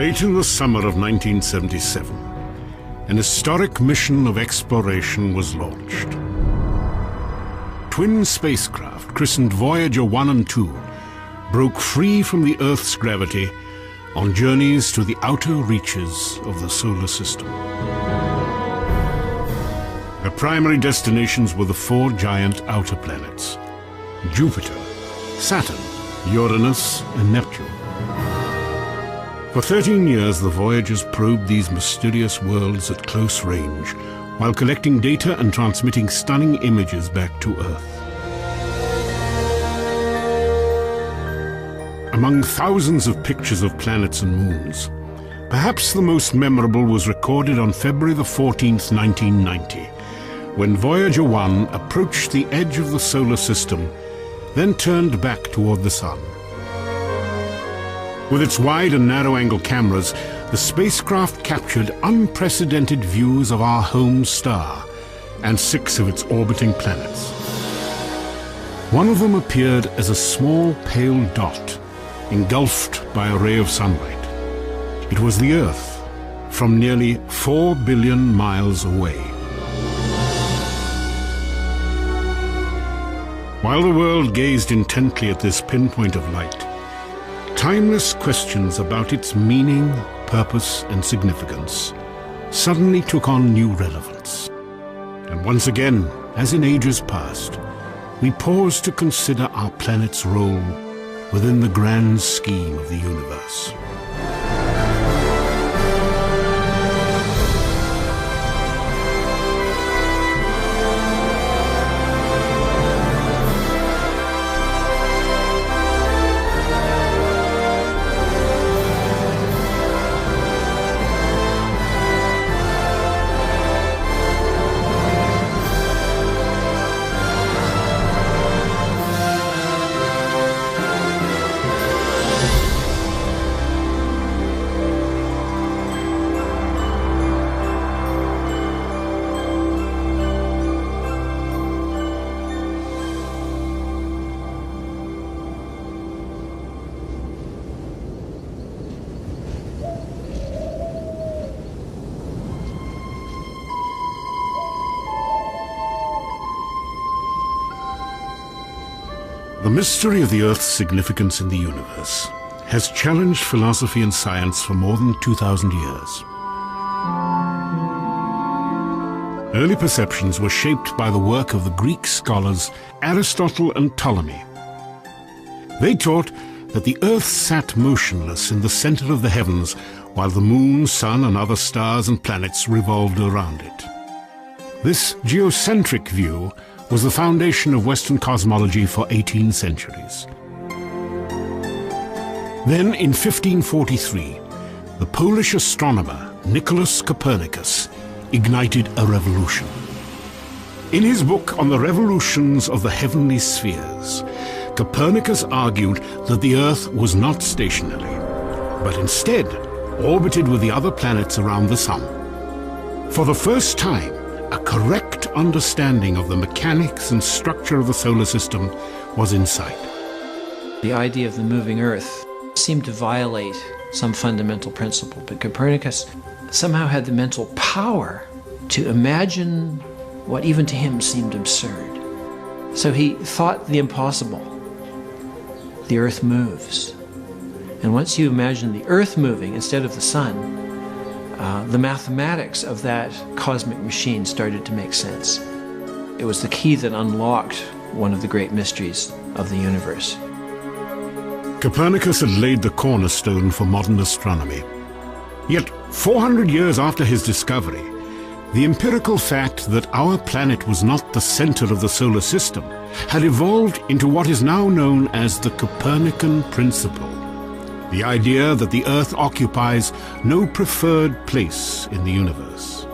Late in the summer of 1977, an historic mission of exploration was launched. Twin spacecraft, christened Voyager 1 and 2, broke free from the Earth's gravity on journeys to the outer reaches of the solar system. Their primary destinations were the four giant outer planets: Jupiter, Saturn, Uranus, and Neptune. For 13 years, the Voyagers probed these mysterious worlds at close range, while collecting data and transmitting stunning images back to Earth. Among thousands of pictures of planets and moons, perhaps the most memorable was recorded on February the 14th, 1990, when Voyager 1 approached the edge of the solar system, then turned back toward the Sun. With its wide and narrow-angle cameras, the spacecraft captured unprecedented views of our home star and 6 of its orbiting planets. One of them appeared as a small pale dot, engulfed by a ray of sunlight. It was the Earth, from nearly 4 billion miles away. While the world gazed intently at this pinpoint of light, timeless questions about its meaning, purpose, and significance suddenly took on new relevance. And once again, as in ages past, we paused to consider our planet's role within the grand scheme of the universe. The mystery of the Earth's significance in the universe has challenged philosophy and science for more than 2,000 years. Early perceptions were shaped by the work of the Greek scholars Aristotle and Ptolemy. They taught that the Earth sat motionless in the center of the heavens while the moon, sun, and other stars and planets revolved around it. This geocentric view was the foundation of Western cosmology for 18 centuries. Then, in 1543, the Polish astronomer Nicholas Copernicus ignited a revolution. In his book on the revolutions of the heavenly spheres, Copernicus argued that the Earth was not stationary, but instead orbited with the other planets around the Sun. For the first time, a correct understanding of the mechanics and structure of the solar system was in sight. The idea of the moving Earth seemed to violate some fundamental principle, but Copernicus somehow had the mental power to imagine what even to him seemed absurd. So he thought the impossible. The Earth moves. And once you imagine the Earth moving instead of the Sun, the mathematics of that cosmic machine started to make sense. It was the key that unlocked one of the great mysteries of the universe. Copernicus had laid the cornerstone for modern astronomy. Yet, 400 years after his discovery, the empirical fact that our planet was not the center of the solar system had evolved into what is now known as the Copernican principle. The idea that the Earth occupies no preferred place in the universe.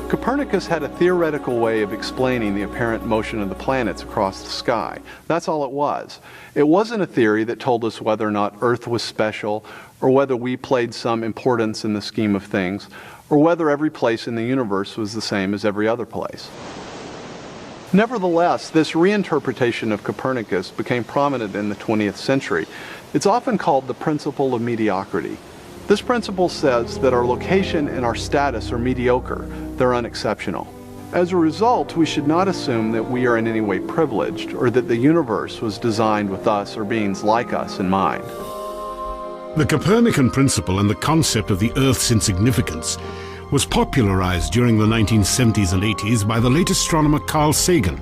Copernicus had a theoretical way of explaining the apparent motion of the planets across the sky. That's all it was. It wasn't a theory that told us whether or not Earth was special, or whether we played some importance in the scheme of things, or whether every place in the universe was the same as every other place. Nevertheless, this reinterpretation of Copernicus became prominent in the 20th century. It's often called the principle of mediocrity. This principle says that our location and our status are mediocre, they're unexceptional. As a result, we should not assume that we are in any way privileged or that the universe was designed with us or beings like us in mind. The Copernican principle and the concept of the Earth's insignificance was popularized during the 1970s and 80s by the late astronomer Carl Sagan.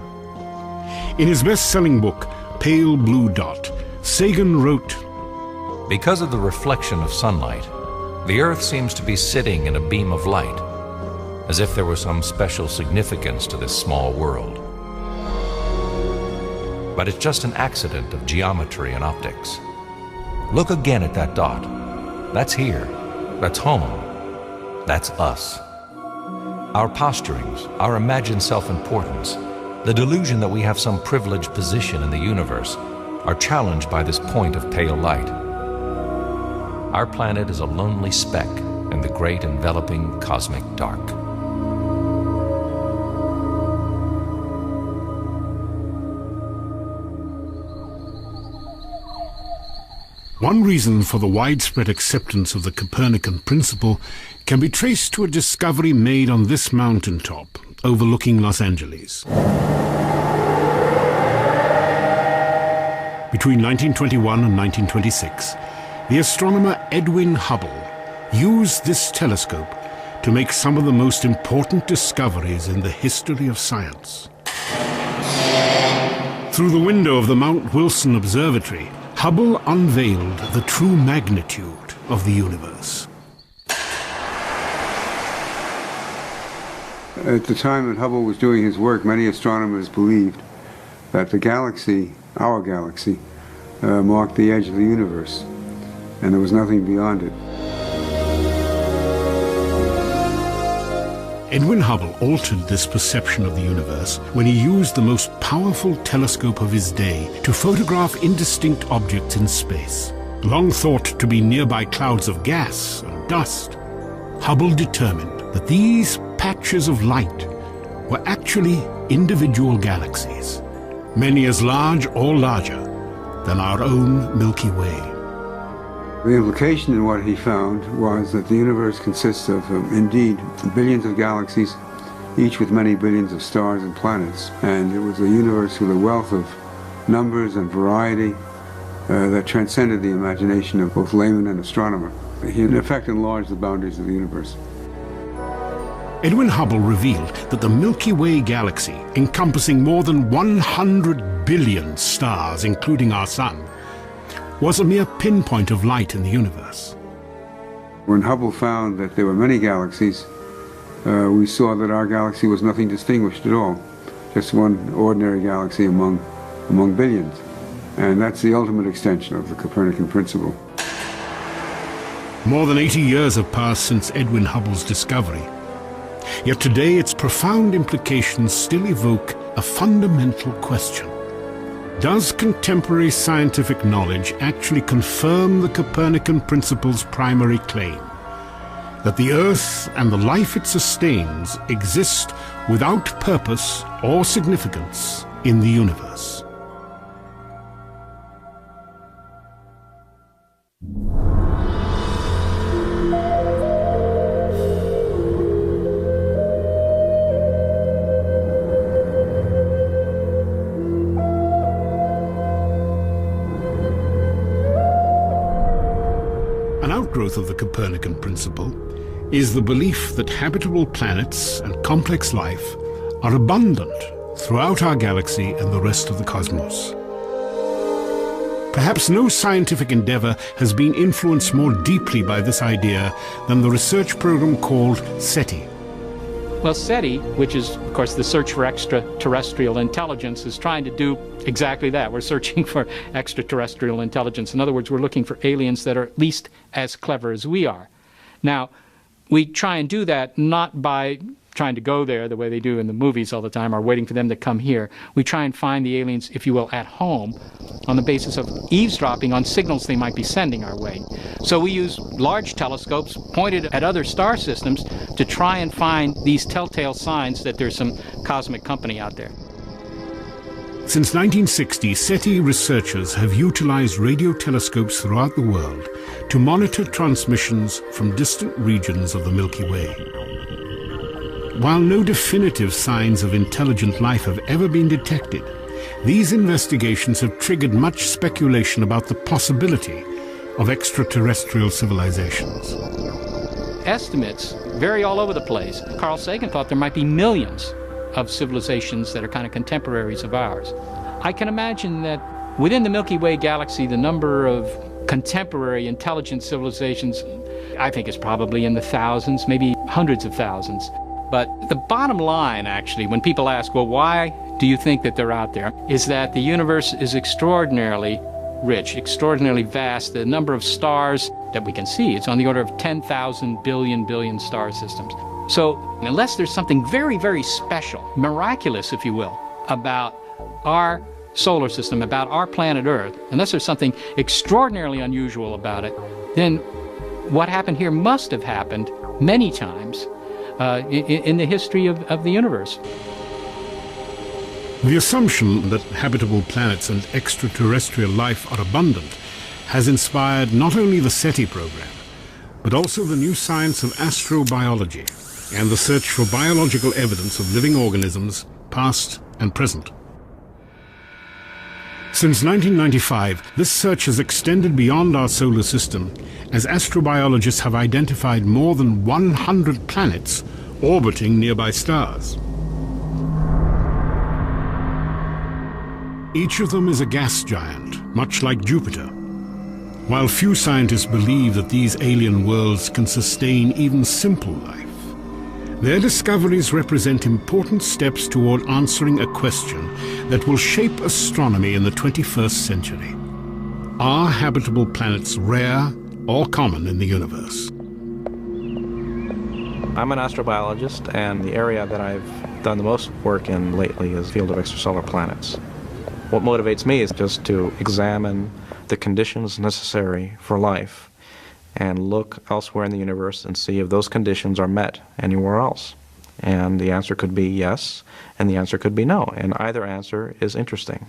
In his best-selling book, Pale Blue Dot, Sagan wrote, "Because of the reflection of sunlight, the Earth seems to be sitting in a beam of light, as if there were some special significance to this small world. But it's just an accident of geometry and optics. Look again at that dot. That's here. That's home. That's us. Our posturings, our imagined self-importance, the delusion that we have some privileged position in the universe are challenged by this point of pale light. Our planet is a lonely speck in the great enveloping cosmic dark." One reason for the widespread acceptance of the Copernican principle can be traced to a discovery made on this mountaintop overlooking Los Angeles. Between 1921 and 1926, the astronomer Edwin Hubble used this telescope to make some of the most important discoveries in the history of science. Through the window of the Mount Wilson Observatory, Hubble unveiled the true magnitude of the universe. At the time that Hubble was doing his work, many astronomers believed that the galaxy, our galaxy, marked the edge of the universe, and there was nothing beyond it. Edwin Hubble altered this perception of the universe when he used the most powerful telescope of his day to photograph indistinct objects in space. Long thought to be nearby clouds of gas and dust, Hubble determined that these patches of light were actually individual galaxies, many as large or larger than our own Milky Way. The implication in what he found was that the universe consists of, indeed, billions of galaxies, each with many billions of stars and planets. And it was a universe with a wealth of numbers and variety that transcended the imagination of both layman and astronomer. He, in effect, enlarged the boundaries of the universe. Edwin Hubble revealed that the Milky Way galaxy, encompassing more than 100 billion stars, including our sun, was a mere pinpoint of light in the universe. When Hubble found that there were many galaxies, we saw that our galaxy was nothing distinguished at all, just one ordinary galaxy among billions. And that's the ultimate extension of the Copernican principle. More than 80 years have passed since Edwin Hubble's discovery. Yet today its profound implications still evoke a fundamental question. Does contemporary scientific knowledge actually confirm the Copernican principle's primary claim, that the Earth and the life it sustains exist without purpose or significance in the universe? An outgrowth of the Copernican principle is the belief that habitable planets and complex life are abundant throughout our galaxy and the rest of the cosmos. Perhaps no scientific endeavor has been influenced more deeply by this idea than the research program called SETI. Well, SETI, which is, of course, the Search for Extraterrestrial Intelligence, is trying to do exactly that. We're searching for extraterrestrial intelligence. In other words, we're looking for aliens that are at least as clever as we are. Now, we try and do that not by trying to go there the way they do in the movies all the time, or waiting for them to come here. We try and find the aliens, if you will, at home on the basis of eavesdropping on signals they might be sending our way. So we use large telescopes pointed at other star systems to try and find these telltale signs that there's some cosmic company out there. Since 1960, SETI researchers have utilized radio telescopes throughout the world to monitor transmissions from distant regions of the Milky Way. While no definitive signs of intelligent life have ever been detected, these investigations have triggered much speculation about the possibility of extraterrestrial civilizations. Estimates vary all over the place. Carl Sagan thought there might be millions of civilizations that are kind of contemporaries of ours. I can imagine that within the Milky Way galaxy, the number of contemporary intelligent civilizations, I think, is probably in the thousands, maybe hundreds of thousands. But the bottom line, actually, when people ask, well, why do you think that they're out there, is that the universe is extraordinarily rich, extraordinarily vast. The number of stars that we can see, it's on the order of 10,000 billion star systems. So unless there's something very, very special, miraculous, if you will, about our solar system, about our planet Earth, unless there's something extraordinarily unusual about it, then what happened here must have happened many times in the history of the universe. The assumption that habitable planets and extraterrestrial life are abundant has inspired not only the SETI program, but also the new science of astrobiology and the search for biological evidence of living organisms, past and present. Since 1995, this search has extended beyond our solar system, as astrobiologists have identified more than 100 planets orbiting nearby stars. Each of them is a gas giant, much like Jupiter. While few scientists believe that these alien worlds can sustain even simple life, their discoveries represent important steps toward answering a question that will shape astronomy in the 21st century. Are habitable planets rare or common in the universe? I'm an astrobiologist, and the area that I've done the most work in lately is the field of extrasolar planets. What motivates me is just to examine the conditions necessary for life and look elsewhere in the universe and see if those conditions are met anywhere else. And the answer could be yes, and the answer could be no, and either answer is interesting.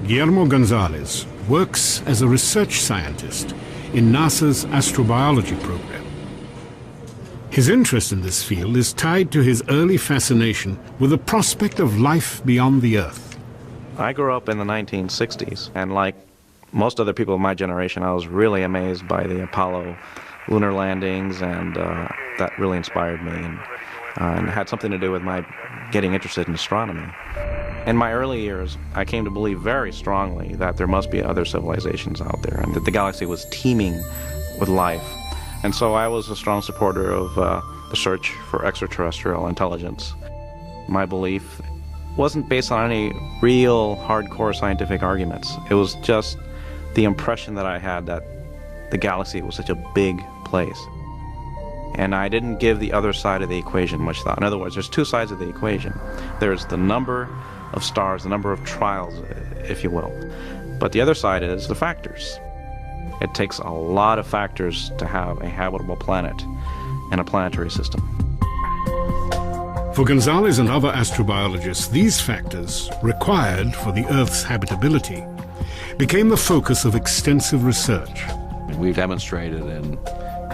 Guillermo Gonzalez works as a research scientist in NASA's astrobiology program. His interest in this field is tied to his early fascination with the prospect of life beyond the Earth. I grew up in the 1960s, and like most other people of my generation, I was really amazed by the Apollo lunar landings, and that really inspired me and had something to do with my getting interested in astronomy. In my early years, I came to believe very strongly that there must be other civilizations out there and that the galaxy was teeming with life. And so I was a strong supporter of the search for extraterrestrial intelligence. My belief wasn't based on any real hardcore scientific arguments. It was just the impression that I had that the galaxy was such a big place. And I didn't give the other side of the equation much thought. In other words, there's two sides of the equation. There's the number of stars, the number of trials, if you will. But the other side is the factors. It takes a lot of factors to have a habitable planet and a planetary system. For Gonzalez and other astrobiologists, these factors, required for the Earth's habitability, became the focus of extensive research. We've demonstrated in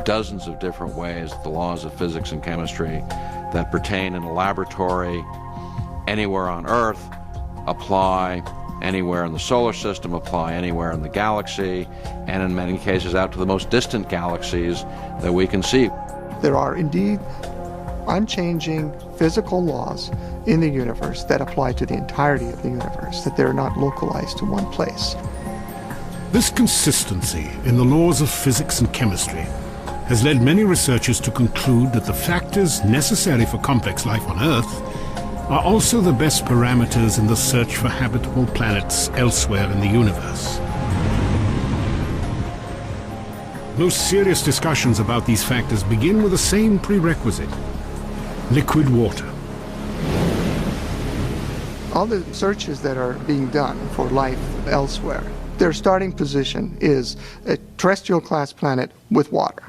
dozens of different ways the laws of physics and chemistry that pertain in a laboratory anywhere on Earth apply anywhere in the solar system, apply anywhere in the galaxy, and in many cases out to the most distant galaxies that we can see. There are indeed unchanging physical laws in the universe that apply to the entirety of the universe, that they're not localized to one place. This consistency in the laws of physics and chemistry has led many researchers to conclude that the factors necessary for complex life on Earth are also the best parameters in the search for habitable planets elsewhere in the universe. Most serious discussions about these factors begin with the same prerequisite: liquid water. All the searches that are being done for life elsewhere, their starting position is a terrestrial class planet with water.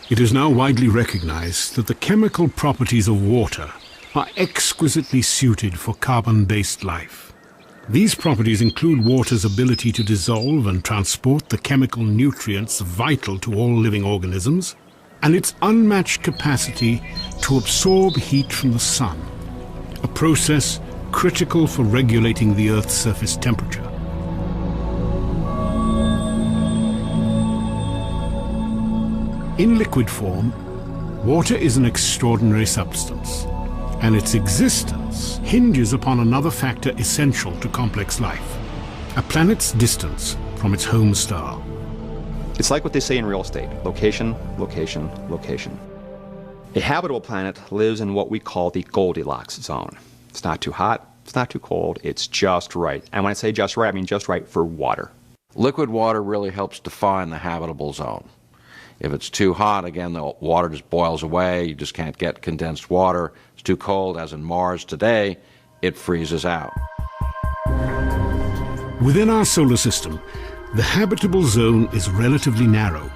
It is now widely recognized that the chemical properties of water are exquisitely suited for carbon-based life. These properties include water's ability to dissolve and transport the chemical nutrients vital to all living organisms, and its unmatched capacity to absorb heat from the sun, a process critical for regulating the Earth's surface temperature. In liquid form, water is an extraordinary substance, and its existence hinges upon another factor essential to complex life: a planet's distance from its home star. It's like what they say in real estate: location, location, location. A habitable planet lives in what we call the Goldilocks zone. It's not too hot, it's not too cold, it's just right. And when I say just right, I mean just right for water. Liquid water really helps define the habitable zone. If it's too hot, again, the water just boils away. You just can't get condensed water. It's too cold, as in Mars today, it freezes out. Within our solar system, the habitable zone is relatively narrow,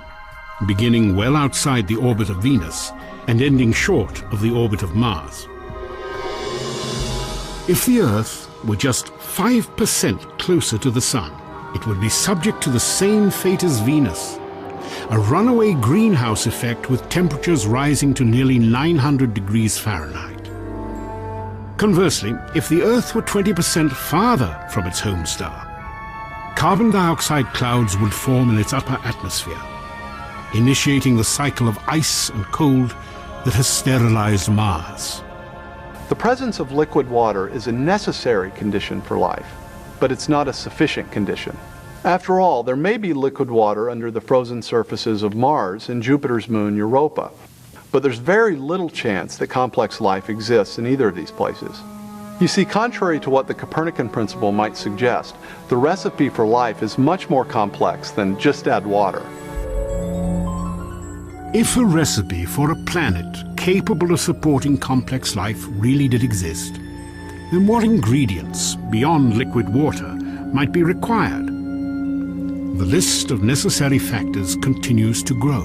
beginning well outside the orbit of Venus and ending short of the orbit of Mars. If the Earth were just 5% closer to the Sun, it would be subject to the same fate as Venus: a runaway greenhouse effect with temperatures rising to nearly 900 degrees Fahrenheit. Conversely, if the Earth were 20% farther from its home star, carbon dioxide clouds would form in its upper atmosphere, initiating the cycle of ice and cold that has sterilized Mars. The presence of liquid water is a necessary condition for life, but it's not a sufficient condition. After all, there may be liquid water under the frozen surfaces of Mars and Jupiter's moon Europa, but there's very little chance that complex life exists in either of these places. You see, contrary to what the Copernican principle might suggest, the recipe for life is much more complex than just add water. If a recipe for a planet capable of supporting complex life really did exist, then what ingredients beyond liquid water might be required? The list of necessary factors continues to grow.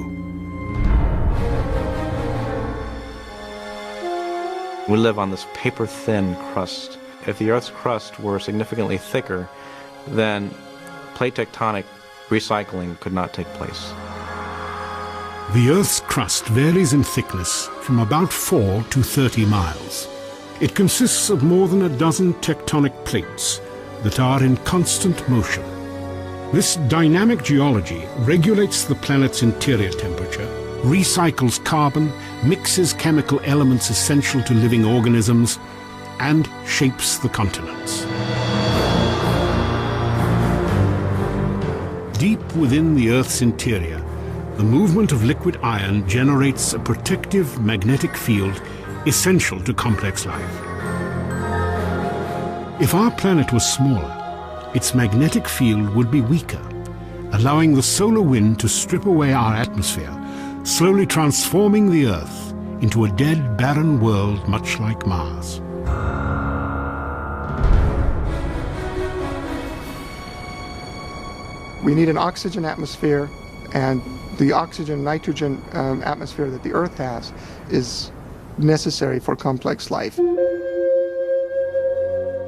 We live on this paper-thin crust. If the Earth's crust were significantly thicker, then plate tectonic recycling could not take place. The Earth's crust varies in thickness from about 4 to 30 miles. It consists of more than a dozen tectonic plates that are in constant motion. This dynamic geology regulates the planet's interior temperature, recycles carbon, mixes chemical elements essential to living organisms, and shapes the continents. Deep within the Earth's interior, the movement of liquid iron generates a protective magnetic field essential to complex life. If our planet was smaller, its magnetic field would be weaker, allowing the solar wind to strip away our atmosphere, slowly transforming the Earth into a dead, barren world much like Mars. We need an oxygen atmosphere, and the oxygen-nitrogen atmosphere that the Earth has is necessary for complex life.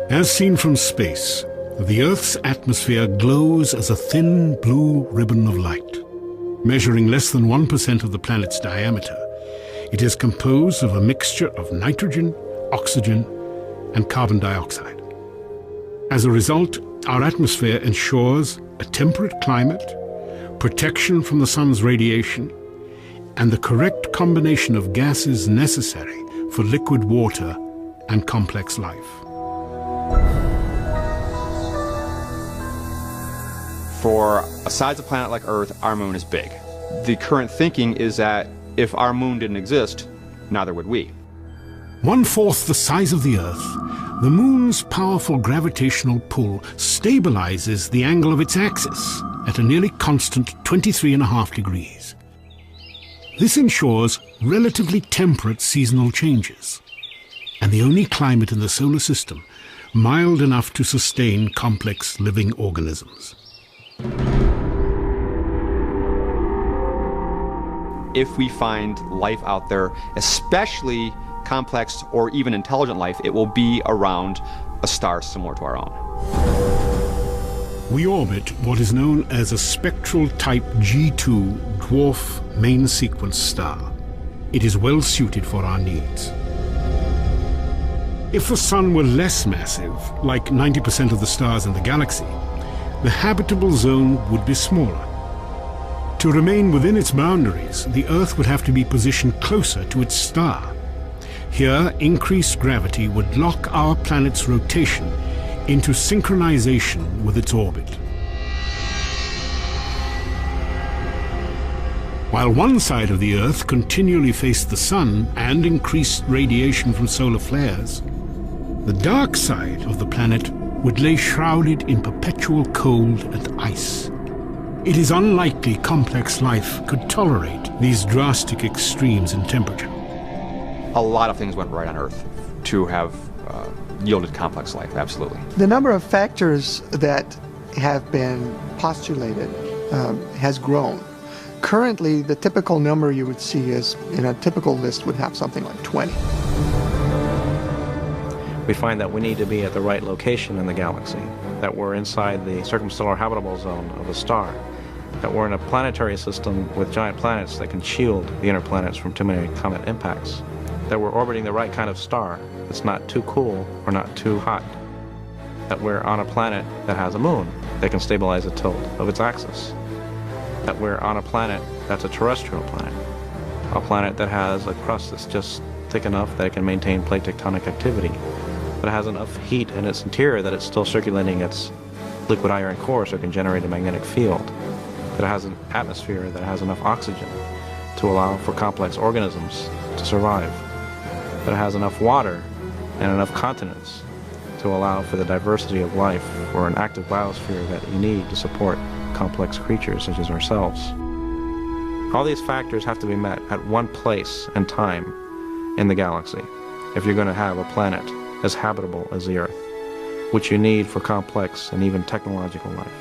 As seen from space, the Earth's atmosphere glows as a thin blue ribbon of light. Measuring less than 1% of the planet's diameter, it is composed of a mixture of nitrogen, oxygen, and carbon dioxide. As a result, our atmosphere ensures a temperate climate, protection from the sun's radiation, and the correct combination of gases necessary for liquid water and complex life. For a size of planet like Earth, our moon is big. The current thinking is that if our moon didn't exist, neither would we. 1/4 the size of the Earth, the moon's powerful gravitational pull stabilizes the angle of its axis at a nearly constant 23.5 degrees. This ensures relatively temperate seasonal changes, and the only climate in the solar system mild enough to sustain complex living organisms. If we find life out there, especially complex, or even intelligent life, it will be around a star similar to our own. We orbit what is known as a spectral type G2 dwarf main sequence star. It is well suited for our needs. If the Sun were less massive, like 90% of the stars in the galaxy, the habitable zone would be smaller. To remain within its boundaries, the Earth would have to be positioned closer to its star. Here, increased gravity would lock our planet's rotation into synchronization with its orbit. While one side of the Earth continually faced the Sun and increased radiation from solar flares, the dark side of the planet would lay shrouded in perpetual cold and ice. It is unlikely complex life could tolerate these drastic extremes in temperature. A lot of things went right on Earth to have yielded complex life, absolutely. The number of factors that have been postulated has grown. Currently, the typical number you would see is, in a typical list, would have something like 20. We find that we need to be at the right location in the galaxy, that we're inside the circumstellar habitable zone of a star, that we're in a planetary system with giant planets that can shield the inner planets from too many comet impacts, that we're orbiting the right kind of star that's not too cool or not too hot, that we're on a planet that has a moon that can stabilize the tilt of its axis, that we're on a planet that's a terrestrial planet, a planet that has a crust that's just thick enough that it can maintain plate tectonic activity, that has enough heat in its interior that it's still circulating its liquid iron core so it can generate a magnetic field, that has an atmosphere that has enough oxygen to allow for complex organisms to survive, that it has enough water and enough continents to allow for the diversity of life or an active biosphere that you need to support complex creatures such as ourselves. All these factors have to be met at one place and time in the galaxy if you're going to have a planet as habitable as the Earth, which you need for complex and even technological life.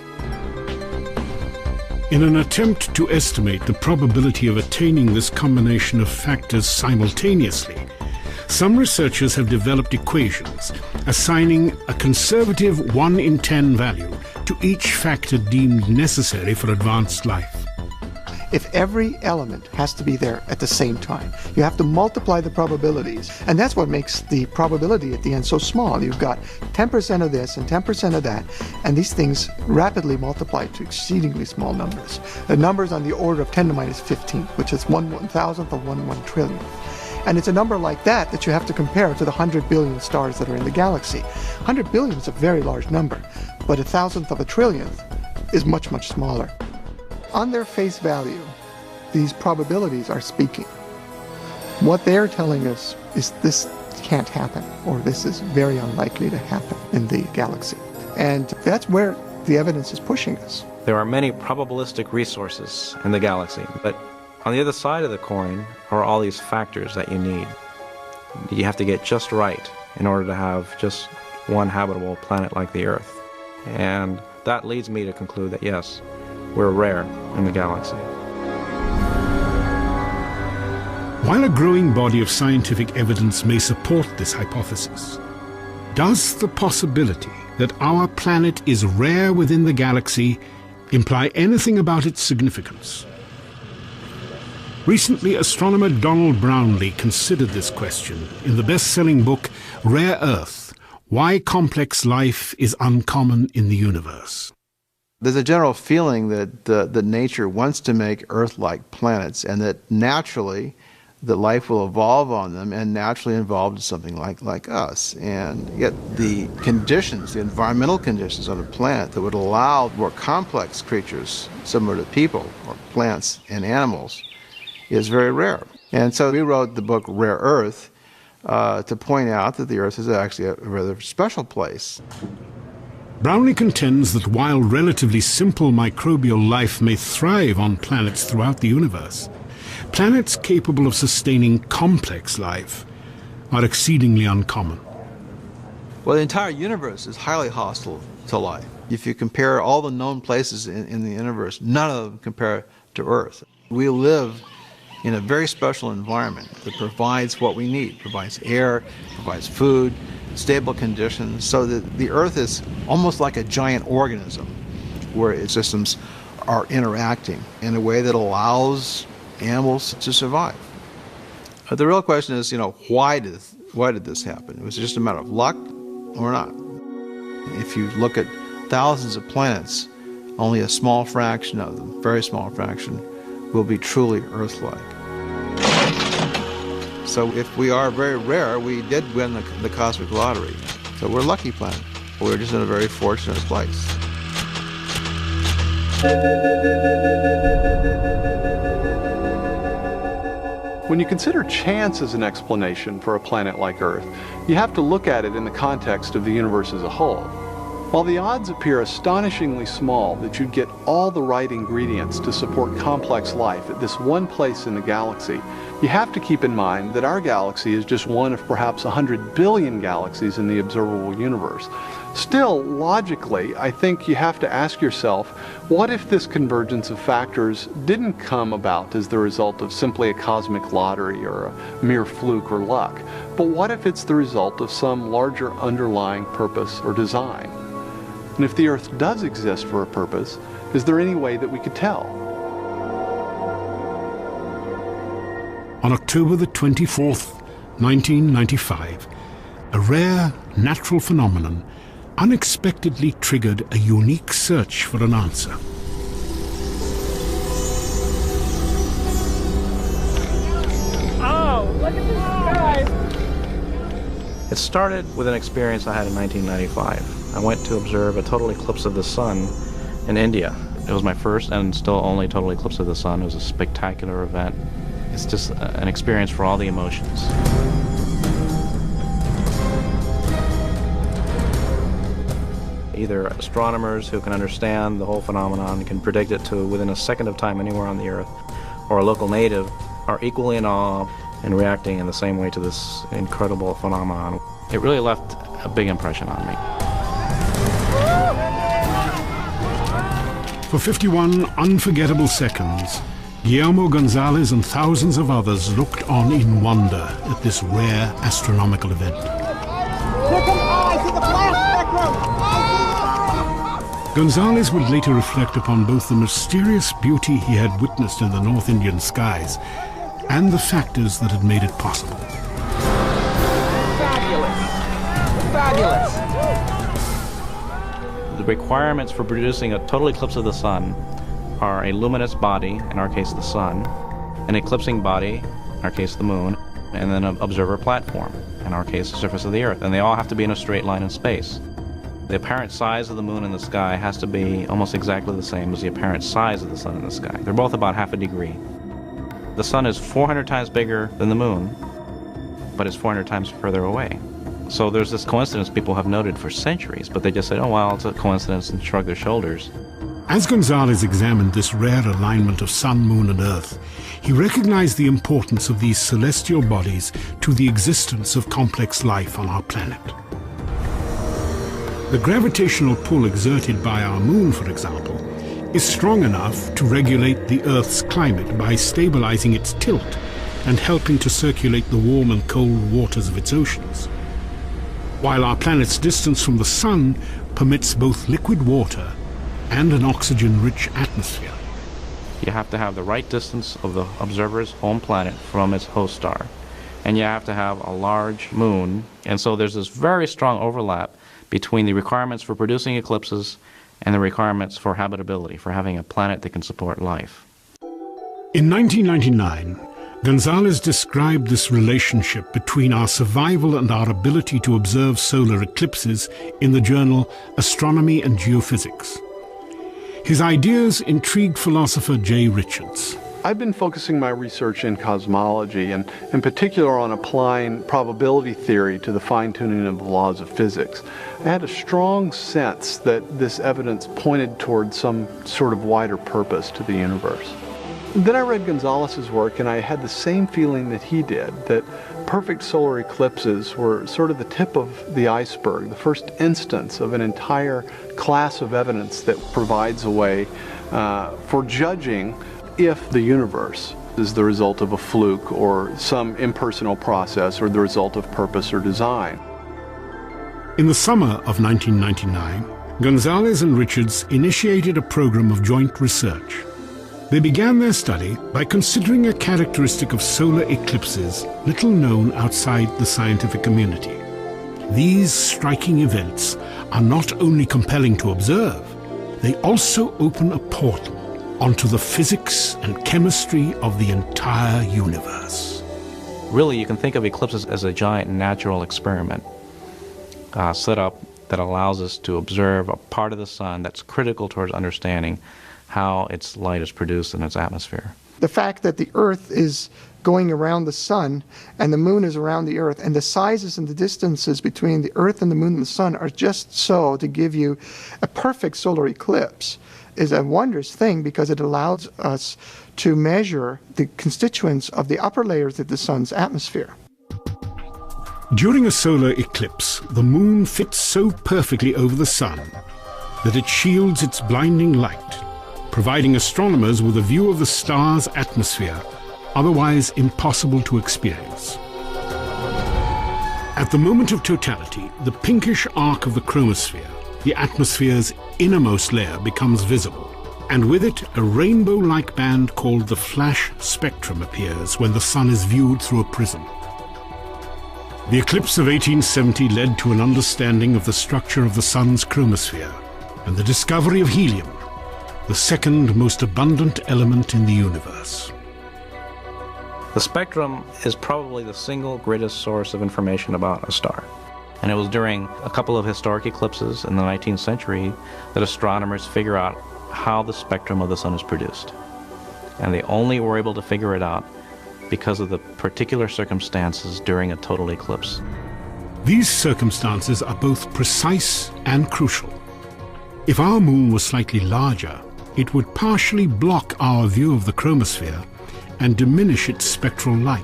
In an attempt to estimate the probability of attaining this combination of factors simultaneously, some researchers have developed equations assigning a conservative 1 in 10 value to each factor deemed necessary for advanced life. If every element has to be there at the same time, you have to multiply the probabilities. And that's what makes the probability at the end so small. You've got 10% of this and 10% of that, and these things rapidly multiply to exceedingly small numbers. The numbers on the order of 10 to minus 15, which is 1/1000th of 1 trillionth. And it's a number like that that you have to compare to the 100 billion stars that are in the galaxy. 100 billion is a very large number, but 1,000th of a trillionth is much, much smaller. On their face value, these probabilities are speaking. What they're telling us is this can't happen, or this is very unlikely to happen in the galaxy. And that's where the evidence is pushing us. There are many probabilistic resources in the galaxy, but on the other side of the coin are all these factors that you need. You have to get just right in order to have just one habitable planet like the Earth. And that leads me to conclude that yes, we're rare in the galaxy. While a growing body of scientific evidence may support this hypothesis, does the possibility that our planet is rare within the galaxy imply anything about its significance? Recently, astronomer Donald Brownlee considered this question in the best-selling book Rare Earth: Why Complex Life is Uncommon in the Universe. There's a general feeling that nature wants to make Earth-like planets, and that naturally that life will evolve on them and naturally evolve to something like us. And yet the conditions, the environmental conditions on the planet that would allow more complex creatures similar to people or plants and animals is very rare. And so we wrote the book Rare Earth to point out that the Earth is actually a rather special place. Brownlee contends that while relatively simple microbial life may thrive on planets throughout the universe, planets capable of sustaining complex life are exceedingly uncommon. Well, the entire universe is highly hostile to life. If you compare all the known places in the universe, none of them compare to Earth. We live in a very special environment that provides what we need, provides air, provides food, stable conditions, so that the Earth is almost like a giant organism where its systems are interacting in a way that allows animals to survive. But the real question is, why did this happen? Was it just a matter of luck or not? If you look at thousands of planets, only a small fraction of them, very small fraction, will be truly Earth-like. So if we are very rare, we did win the cosmic lottery. So we're a lucky planet. We're just in a very fortunate place. When you consider chance as an explanation for a planet like Earth, you have to look at it in the context of the universe as a whole. While the odds appear astonishingly small that you'd get all the right ingredients to support complex life at this one place in the galaxy, you have to keep in mind that our galaxy is just one of perhaps 100 billion galaxies in the observable universe. Still, logically, I think you have to ask yourself, what if this convergence of factors didn't come about as the result of simply a cosmic lottery or a mere fluke or luck, but what if it's the result of some larger underlying purpose or design? And if the Earth does exist for a purpose, is there any way that we could tell? On October the 24th, 1995, a rare natural phenomenon unexpectedly triggered a unique search for an answer. Oh, look at this sky! It started with an experience I had in 1995. I went to observe a total eclipse of the sun in India. It was my first and still only total eclipse of the sun. It was a spectacular event. It's just an experience for all the emotions. Either astronomers who can understand the whole phenomenon and can predict it to within a second of time anywhere on the Earth, or a local native, are equally in awe and reacting in the same way to this incredible phenomenon. It really left a big impression on me. For 51 unforgettable seconds, Guillermo Gonzalez and thousands of others looked on in wonder at this rare astronomical event. Gonzalez would later reflect upon both the mysterious beauty he had witnessed in the North Indian skies and the factors that had made it possible. Fabulous! Fabulous! The requirements for producing a total eclipse of the sun are a luminous body, in our case the sun, an eclipsing body, in our case the moon, and then an observer platform, in our case the surface of the Earth, and they all have to be in a straight line in space. The apparent size of the moon in the sky has to be almost exactly the same as the apparent size of the sun in the sky. They're both about half a degree. The sun is 400 times bigger than the moon, but it's 400 times further away. So there's this coincidence people have noted for centuries, but they just said, oh, well, it's a coincidence, and shrug their shoulders. As Gonzalez examined this rare alignment of sun, moon, and earth, he recognized the importance of these celestial bodies to the existence of complex life on our planet. The gravitational pull exerted by our moon, for example, is strong enough to regulate the Earth's climate by stabilizing its tilt and helping to circulate the warm and cold waters of its oceans, while our planet's distance from the sun permits both liquid water and an oxygen-rich atmosphere. You have to have the right distance of the observer's home planet from its host star, and you have to have a large moon, and so there's this very strong overlap between the requirements for producing eclipses and the requirements for habitability, for having a planet that can support life. In 1999, Gonzalez described this relationship between our survival and our ability to observe solar eclipses in the journal Astronomy and Geophysics. His ideas intrigued philosopher Jay Richards. I've been focusing my research in cosmology, and in particular on applying probability theory to the fine-tuning of the laws of physics. I had a strong sense that this evidence pointed toward some sort of wider purpose to the universe. Then I read Gonzalez's work, and I had the same feeling that he did, that perfect solar eclipses were sort of the tip of the iceberg, the first instance of an entire class of evidence that provides a way for judging if the universe is the result of a fluke or some impersonal process or the result of purpose or design. In the summer of 1999, Gonzalez and Richards initiated a program of joint research. They began their study by considering a characteristic of solar eclipses little known outside the scientific community. These striking events are not only compelling to observe, they also open a portal onto the physics and chemistry of the entire universe. Really, you can think of eclipses as a giant natural experiment set up that allows us to observe a part of the sun that's critical towards understanding how its light is produced in its atmosphere. The fact that the Earth is going around the sun and the moon is around the Earth, and the sizes and the distances between the Earth and the moon and the sun are just so to give you a perfect solar eclipse is a wondrous thing, because it allows us to measure the constituents of the upper layers of the sun's atmosphere. During a solar eclipse, the moon fits so perfectly over the sun that it shields its blinding light, providing astronomers with a view of the star's atmosphere otherwise impossible to experience. At the moment of totality, the pinkish arc of the chromosphere, the atmosphere's innermost layer, becomes visible, and with it a rainbow-like band called the flash spectrum appears when the sun is viewed through a prism. The eclipse of 1870 led to an understanding of the structure of the sun's chromosphere and the discovery of helium, the second most abundant element in the universe. The spectrum is probably the single greatest source of information about a star. And it was during a couple of historic eclipses in the 19th century that astronomers figure out how the spectrum of the sun is produced. And they only were able to figure it out because of the particular circumstances during a total eclipse. These circumstances are both precise and crucial. If our moon was slightly larger, it would partially block our view of the chromosphere and diminish its spectral light.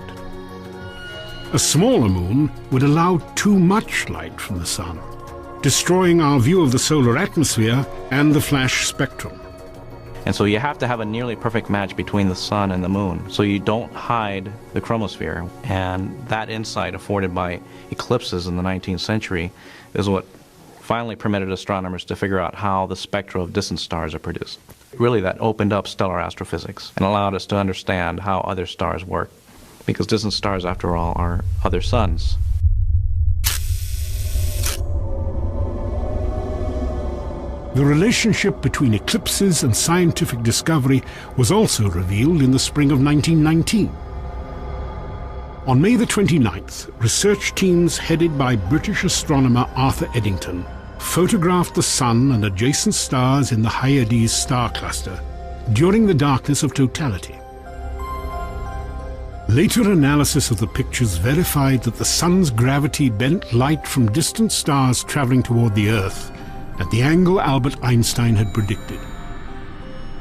A smaller moon would allow too much light from the sun, destroying our view of the solar atmosphere and the flash spectrum. And so you have to have a nearly perfect match between the sun and the moon, so you don't hide the chromosphere. And that insight afforded by eclipses in the 19th century is what finally permitted astronomers to figure out how the spectra of distant stars are produced. Really, that opened up stellar astrophysics and allowed us to understand how other stars work, because distant stars, after all, are other suns. The relationship between eclipses and scientific discovery was also revealed in the spring of 1919. On May the 29th, research teams headed by British astronomer Arthur Eddington photographed the Sun and adjacent stars in the Hyades star cluster during the darkness of totality. Later analysis of the pictures verified that the Sun's gravity bent light from distant stars traveling toward the Earth at the angle Albert Einstein had predicted.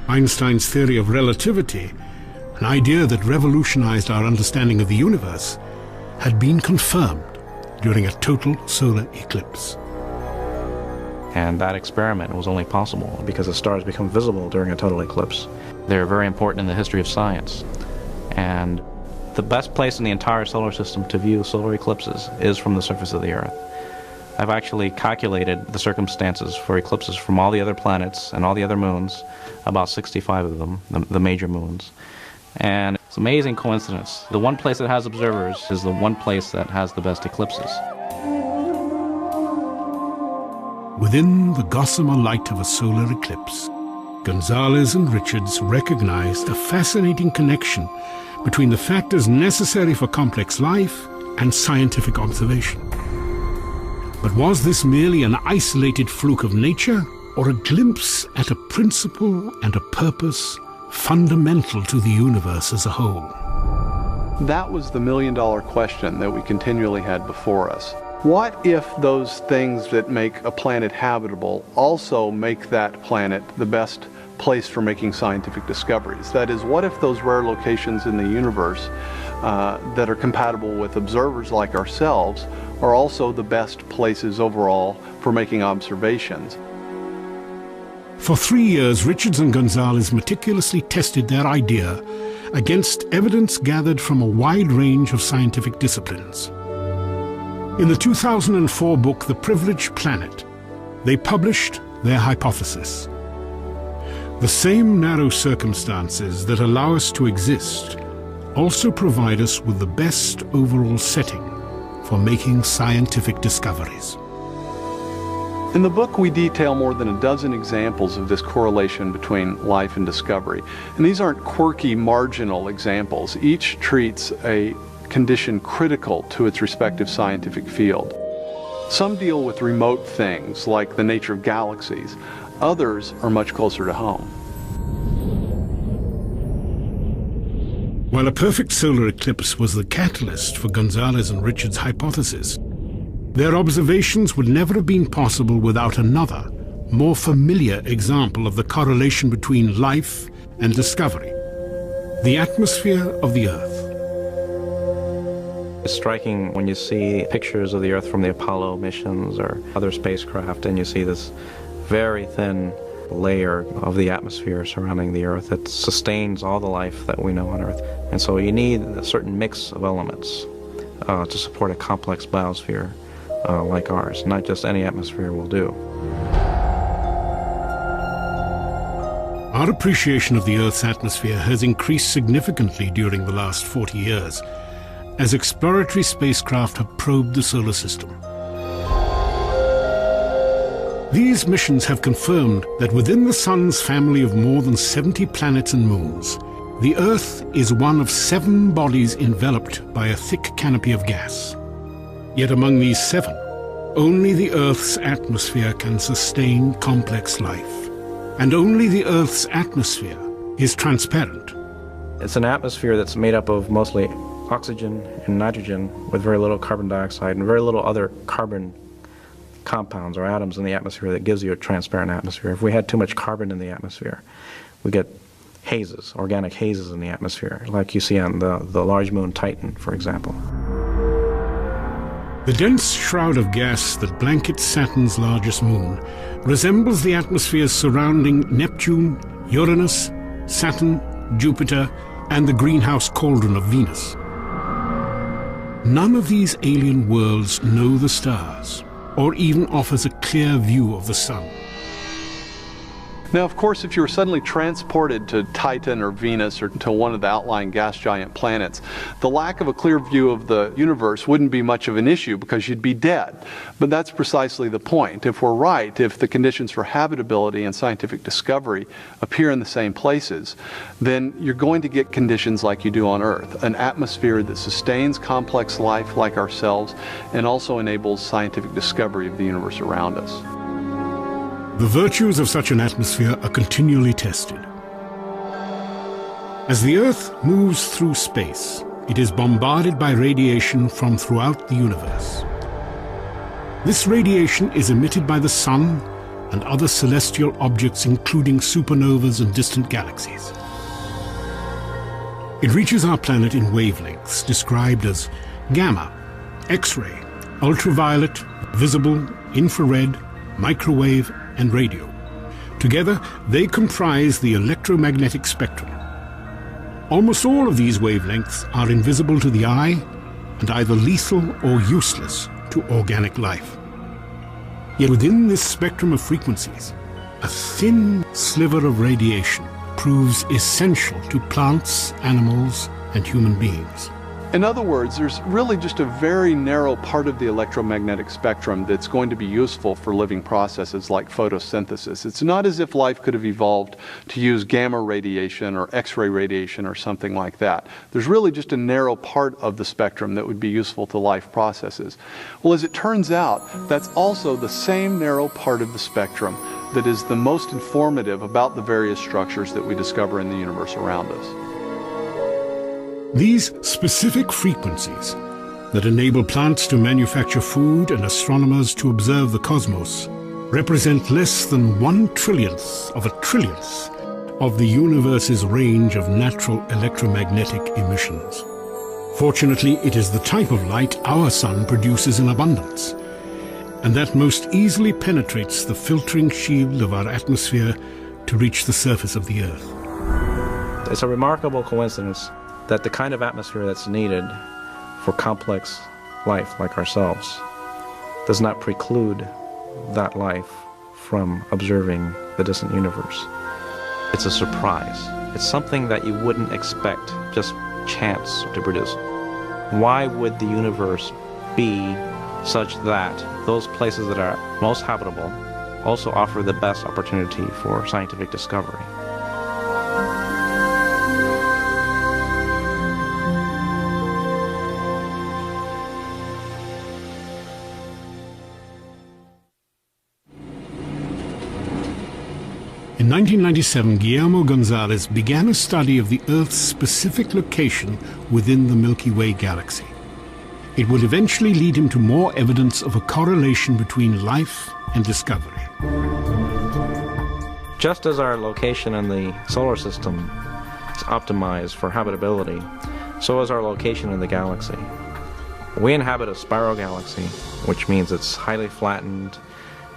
Einstein's theory of relativity, an idea that revolutionized our understanding of the universe, had been confirmed during a total solar eclipse. And that experiment was only possible because the stars become visible during a total eclipse. They're very important in the history of science. And the best place in the entire solar system to view solar eclipses is from the surface of the Earth. I've actually calculated the circumstances for eclipses from all the other planets and all the other moons, about 65 of them, the major moons. And it's an amazing coincidence. The one place that has observers is the one place that has the best eclipses. Within the gossamer light of a solar eclipse, Gonzalez and Richards recognized a fascinating connection between the factors necessary for complex life and scientific observation. But was this merely an isolated fluke of nature, or a glimpse at a principle and a purpose fundamental to the universe as a whole? That was the million-dollar question that we continually had before us. What if those things that make a planet habitable also make that planet the best place for making scientific discoveries? That is, what if those rare locations in the universe that are compatible with observers like ourselves are also the best places overall for making observations? For 3 years, Richards and Gonzalez meticulously tested their idea against evidence gathered from a wide range of scientific disciplines. In the 2004 book, The Privileged Planet, they published their hypothesis. The same narrow circumstances that allow us to exist also provide us with the best overall setting for making scientific discoveries. In the book, we detail more than a dozen examples of this correlation between life and discovery. And these aren't quirky, marginal examples. Each treats a condition critical to its respective scientific field. Some deal with remote things, like the nature of galaxies. Others are much closer to home. While a perfect solar eclipse was the catalyst for Gonzalez and Richards' hypothesis, their observations would never have been possible without another, more familiar example of the correlation between life and discovery: the atmosphere of the Earth. It's striking when you see pictures of the Earth from the Apollo missions or other spacecraft, and you see this very thin layer of the atmosphere surrounding the Earth that sustains all the life that we know on Earth. And so you need a certain mix of elements to support a complex biosphere like ours. Not just any atmosphere will do. Our appreciation of the Earth's atmosphere has increased significantly during the last 40 years, as exploratory spacecraft have probed the solar system. These missions have confirmed that within the Sun's family of more than 70 planets and moons, the Earth is one of 7 bodies enveloped by a thick canopy of gas. Yet among these 7, only the Earth's atmosphere can sustain complex life. And only the Earth's atmosphere is transparent. It's an atmosphere that's made up of mostly oxygen and nitrogen with very little carbon dioxide and very little other carbon compounds or atoms in the atmosphere that gives you a transparent atmosphere. If we had too much carbon in the atmosphere, we get hazes, organic hazes in the atmosphere, like you see on the large moon Titan, for example. The dense shroud of gas that blankets Saturn's largest moon resembles the atmospheres surrounding Neptune, Uranus, Saturn, Jupiter, and the greenhouse cauldron of Venus. None of these alien worlds know the stars, or even offers a clear view of the sun. Now, of course, if you were suddenly transported to Titan or Venus or to one of the outlying gas giant planets, the lack of a clear view of the universe wouldn't be much of an issue because you'd be dead. But that's precisely the point. If we're right, if the conditions for habitability and scientific discovery appear in the same places, then you're going to get conditions like you do on Earth, an atmosphere that sustains complex life like ourselves and also enables scientific discovery of the universe around us. The virtues of such an atmosphere are continually tested. As the Earth moves through space, it is bombarded by radiation from throughout the universe. This radiation is emitted by the Sun and other celestial objects, including supernovas and distant galaxies. It reaches our planet in wavelengths described as gamma, X-ray, ultraviolet, visible, infrared, microwave, and radio. Together, they comprise the electromagnetic spectrum. Almost all of these wavelengths are invisible to the eye and either lethal or useless to organic life. Yet within this spectrum of frequencies, a thin sliver of radiation proves essential to plants, animals, and human beings. In other words, there's really just a very narrow part of the electromagnetic spectrum that's going to be useful for living processes like photosynthesis. It's not as if life could have evolved to use gamma radiation or X-ray radiation or something like that. There's really just a narrow part of the spectrum that would be useful to life processes. Well, as it turns out, that's also the same narrow part of the spectrum that is the most informative about the various structures that we discover in the universe around us. These specific frequencies that enable plants to manufacture food and astronomers to observe the cosmos represent less than 1/1,000,000,000 of a trillionth of the universe's range of natural electromagnetic emissions. Fortunately, it is the type of light our sun produces in abundance, and that most easily penetrates the filtering shield of our atmosphere to reach the surface of the Earth. It's a remarkable coincidence that the kind of atmosphere that's needed for complex life like ourselves does not preclude that life from observing the distant universe. It's a surprise. It's something that you wouldn't expect just chance to produce. Why would the universe be such that those places that are most habitable also offer the best opportunity for scientific discovery? In 1997, Guillermo Gonzalez began a study of the Earth's specific location within the Milky Way galaxy. It would eventually lead him to more evidence of a correlation between life and discovery. Just as our location in the solar system is optimized for habitability, so is our location in the galaxy. We inhabit a spiral galaxy, which means it's highly flattened.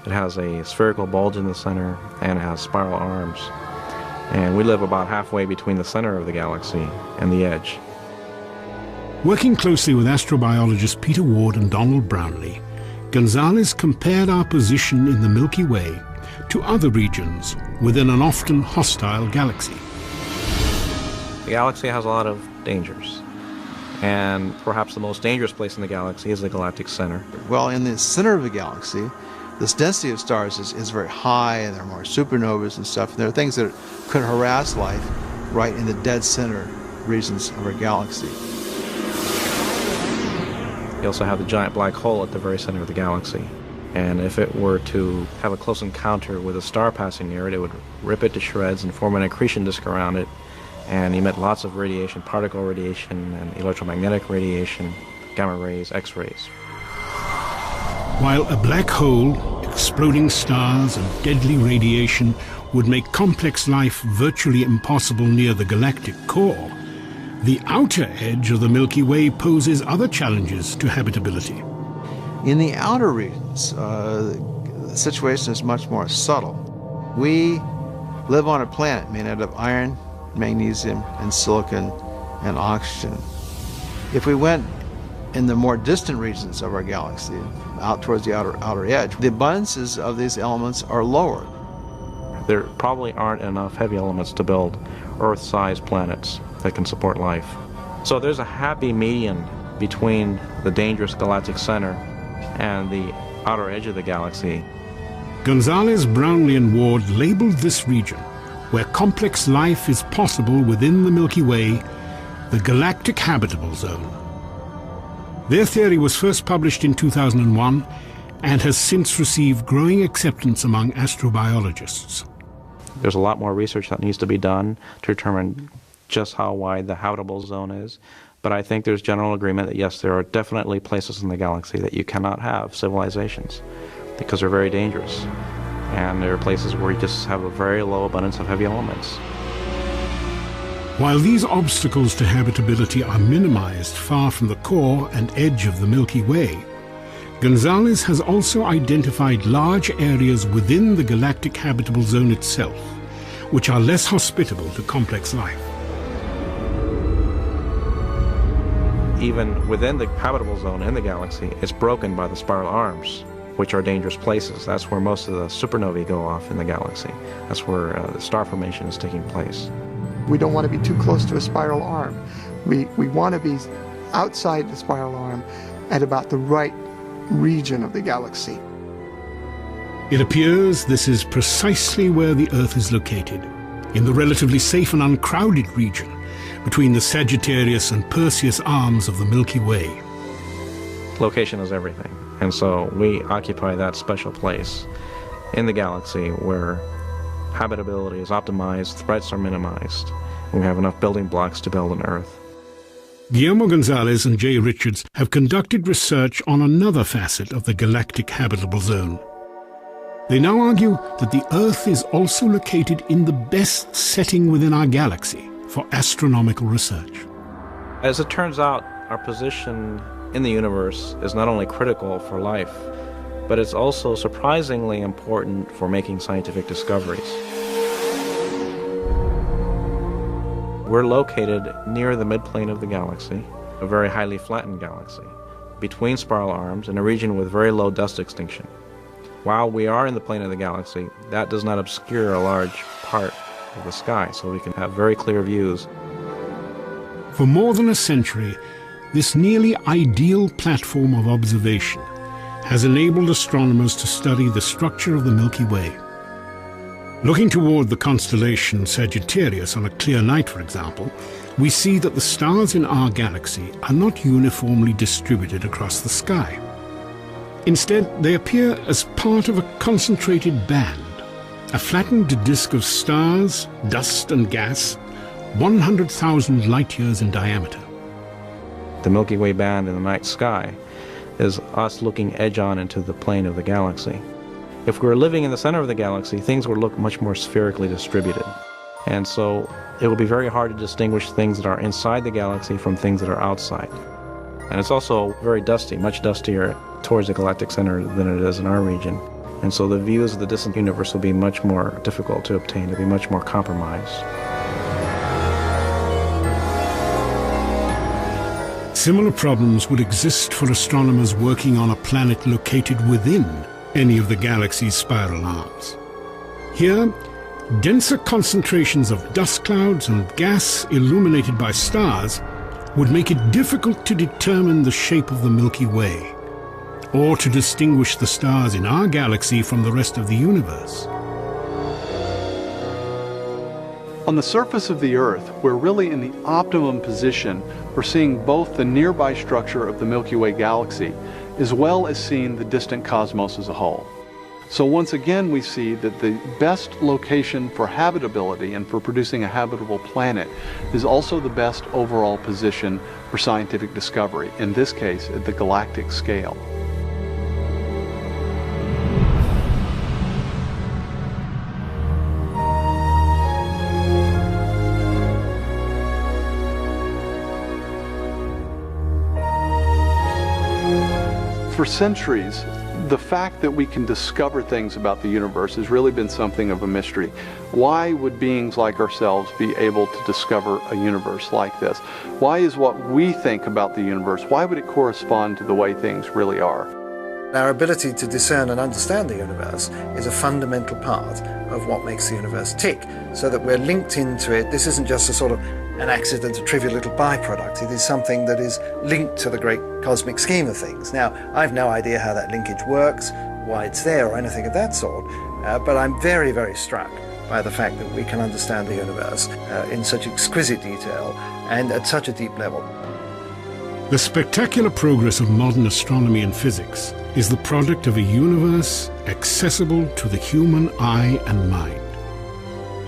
It has a spherical bulge in the center, and it has spiral arms. And we live about halfway between the center of the galaxy and the edge. Working closely with astrobiologists Peter Ward and Donald Brownlee, Gonzalez compared our position in the Milky Way to other regions within an often hostile galaxy. The galaxy has a lot of dangers, and perhaps the most dangerous place in the galaxy is the galactic center. Well, in the center of the galaxy, this density of stars is very high, and there are more supernovas and stuff. And there are things that could harass life right in the dead center regions of our galaxy. You also have the giant black hole at the very center of the galaxy. And if it were to have a close encounter with a star passing near it, it would rip it to shreds and form an accretion disk around it and emit lots of radiation, particle radiation and electromagnetic radiation, gamma rays, X-rays. While a black hole, exploding stars and deadly radiation would make complex life virtually impossible near the galactic core, the outer edge of the Milky Way poses other challenges to habitability. In the outer regions, the situation is much more subtle. We live on a planet made out of iron, magnesium, and silicon, and oxygen. If we went in the more distant regions of our galaxy, out towards the outer edge, the abundances of these elements are lower. There probably aren't enough heavy elements to build Earth-sized planets that can support life. So there's a happy median between the dangerous galactic center and the outer edge of the galaxy. Gonzalez, Brownlee, and Ward labeled this region, where complex life is possible within the Milky Way, the galactic habitable zone. Their theory was first published in 2001 and has since received growing acceptance among astrobiologists. There's a lot more research that needs to be done to determine just how wide the habitable zone is. But I think there's general agreement that yes, there are definitely places in the galaxy that you cannot have civilizations because they're very dangerous. And there are places where you just have a very low abundance of heavy elements. While these obstacles to habitability are minimized far from the core and edge of the Milky Way, Gonzalez has also identified large areas within the galactic habitable zone itself, which are less hospitable to complex life. Even within the habitable zone in the galaxy, it's broken by the spiral arms, which are dangerous places. That's where most of the supernovae go off in the galaxy. That's where the star formation is taking place. We don't want to be too close to a spiral arm. We want to be outside the spiral arm at about the right region of the galaxy. It appears this is precisely where the Earth is located, in the relatively safe and uncrowded region between the Sagittarius and Perseus arms of the Milky Way. Location is everything, and so we occupy that special place in the galaxy where habitability is optimized, threats are minimized, and we have enough building blocks to build an Earth. Guillermo Gonzalez and Jay Richards have conducted research on another facet of the galactic habitable zone. They now argue that the Earth is also located in the best setting within our galaxy for astronomical research. As it turns out, our position in the universe is not only critical for life, but it's also surprisingly important for making scientific discoveries. We're located near the midplane of the galaxy, a very highly flattened galaxy, between spiral arms in a region with very low dust extinction. While we are in the plane of the galaxy, that does not obscure a large part of the sky, so we can have very clear views. For more than a century, this nearly ideal platform of observation has enabled astronomers to study the structure of the Milky Way. Looking toward the constellation Sagittarius on a clear night, for example, we see that the stars in our galaxy are not uniformly distributed across the sky. Instead, they appear as part of a concentrated band, a flattened disk of stars, dust and gas, 100,000 light-years in diameter. The Milky Way band in the night sky is us looking edge-on into the plane of the galaxy. If we were living in the center of the galaxy, things would look much more spherically distributed. And so it would be very hard to distinguish things that are inside the galaxy from things that are outside. And it's also very dusty, much dustier towards the galactic center than it is in our region. And so the views of the distant universe will be much more difficult to obtain, to be much more compromised. Similar problems would exist for astronomers working on a planet located within any of the galaxy's spiral arms. Here, denser concentrations of dust clouds and gas illuminated by stars would make it difficult to determine the shape of the Milky Way, or to distinguish the stars in our galaxy from the rest of the universe. On the surface of the Earth, we're really in the optimum position for seeing both the nearby structure of the Milky Way galaxy as well as seeing the distant cosmos as a whole. So once again we see that the best location for habitability and for producing a habitable planet is also the best overall position for scientific discovery, in this case at the galactic scale. For centuries, the fact that we can discover things about the universe has really been something of a mystery. Why would beings like ourselves be able to discover a universe like this? Why is what we think about the universe, why would it correspond to the way things really are? Our ability to discern and understand the universe is a fundamental part of what makes the universe tick, so that we're linked into it. This isn't just a sort of an accident, a trivial little byproduct. It is something that is linked to the great cosmic scheme of things. Now, I've no idea how that linkage works, why it's there, or anything of that sort, but I'm very, very struck by the fact that we can understand the universe in such exquisite detail and at such a deep level. The spectacular progress of modern astronomy and physics is the product of a universe accessible to the human eye and mind.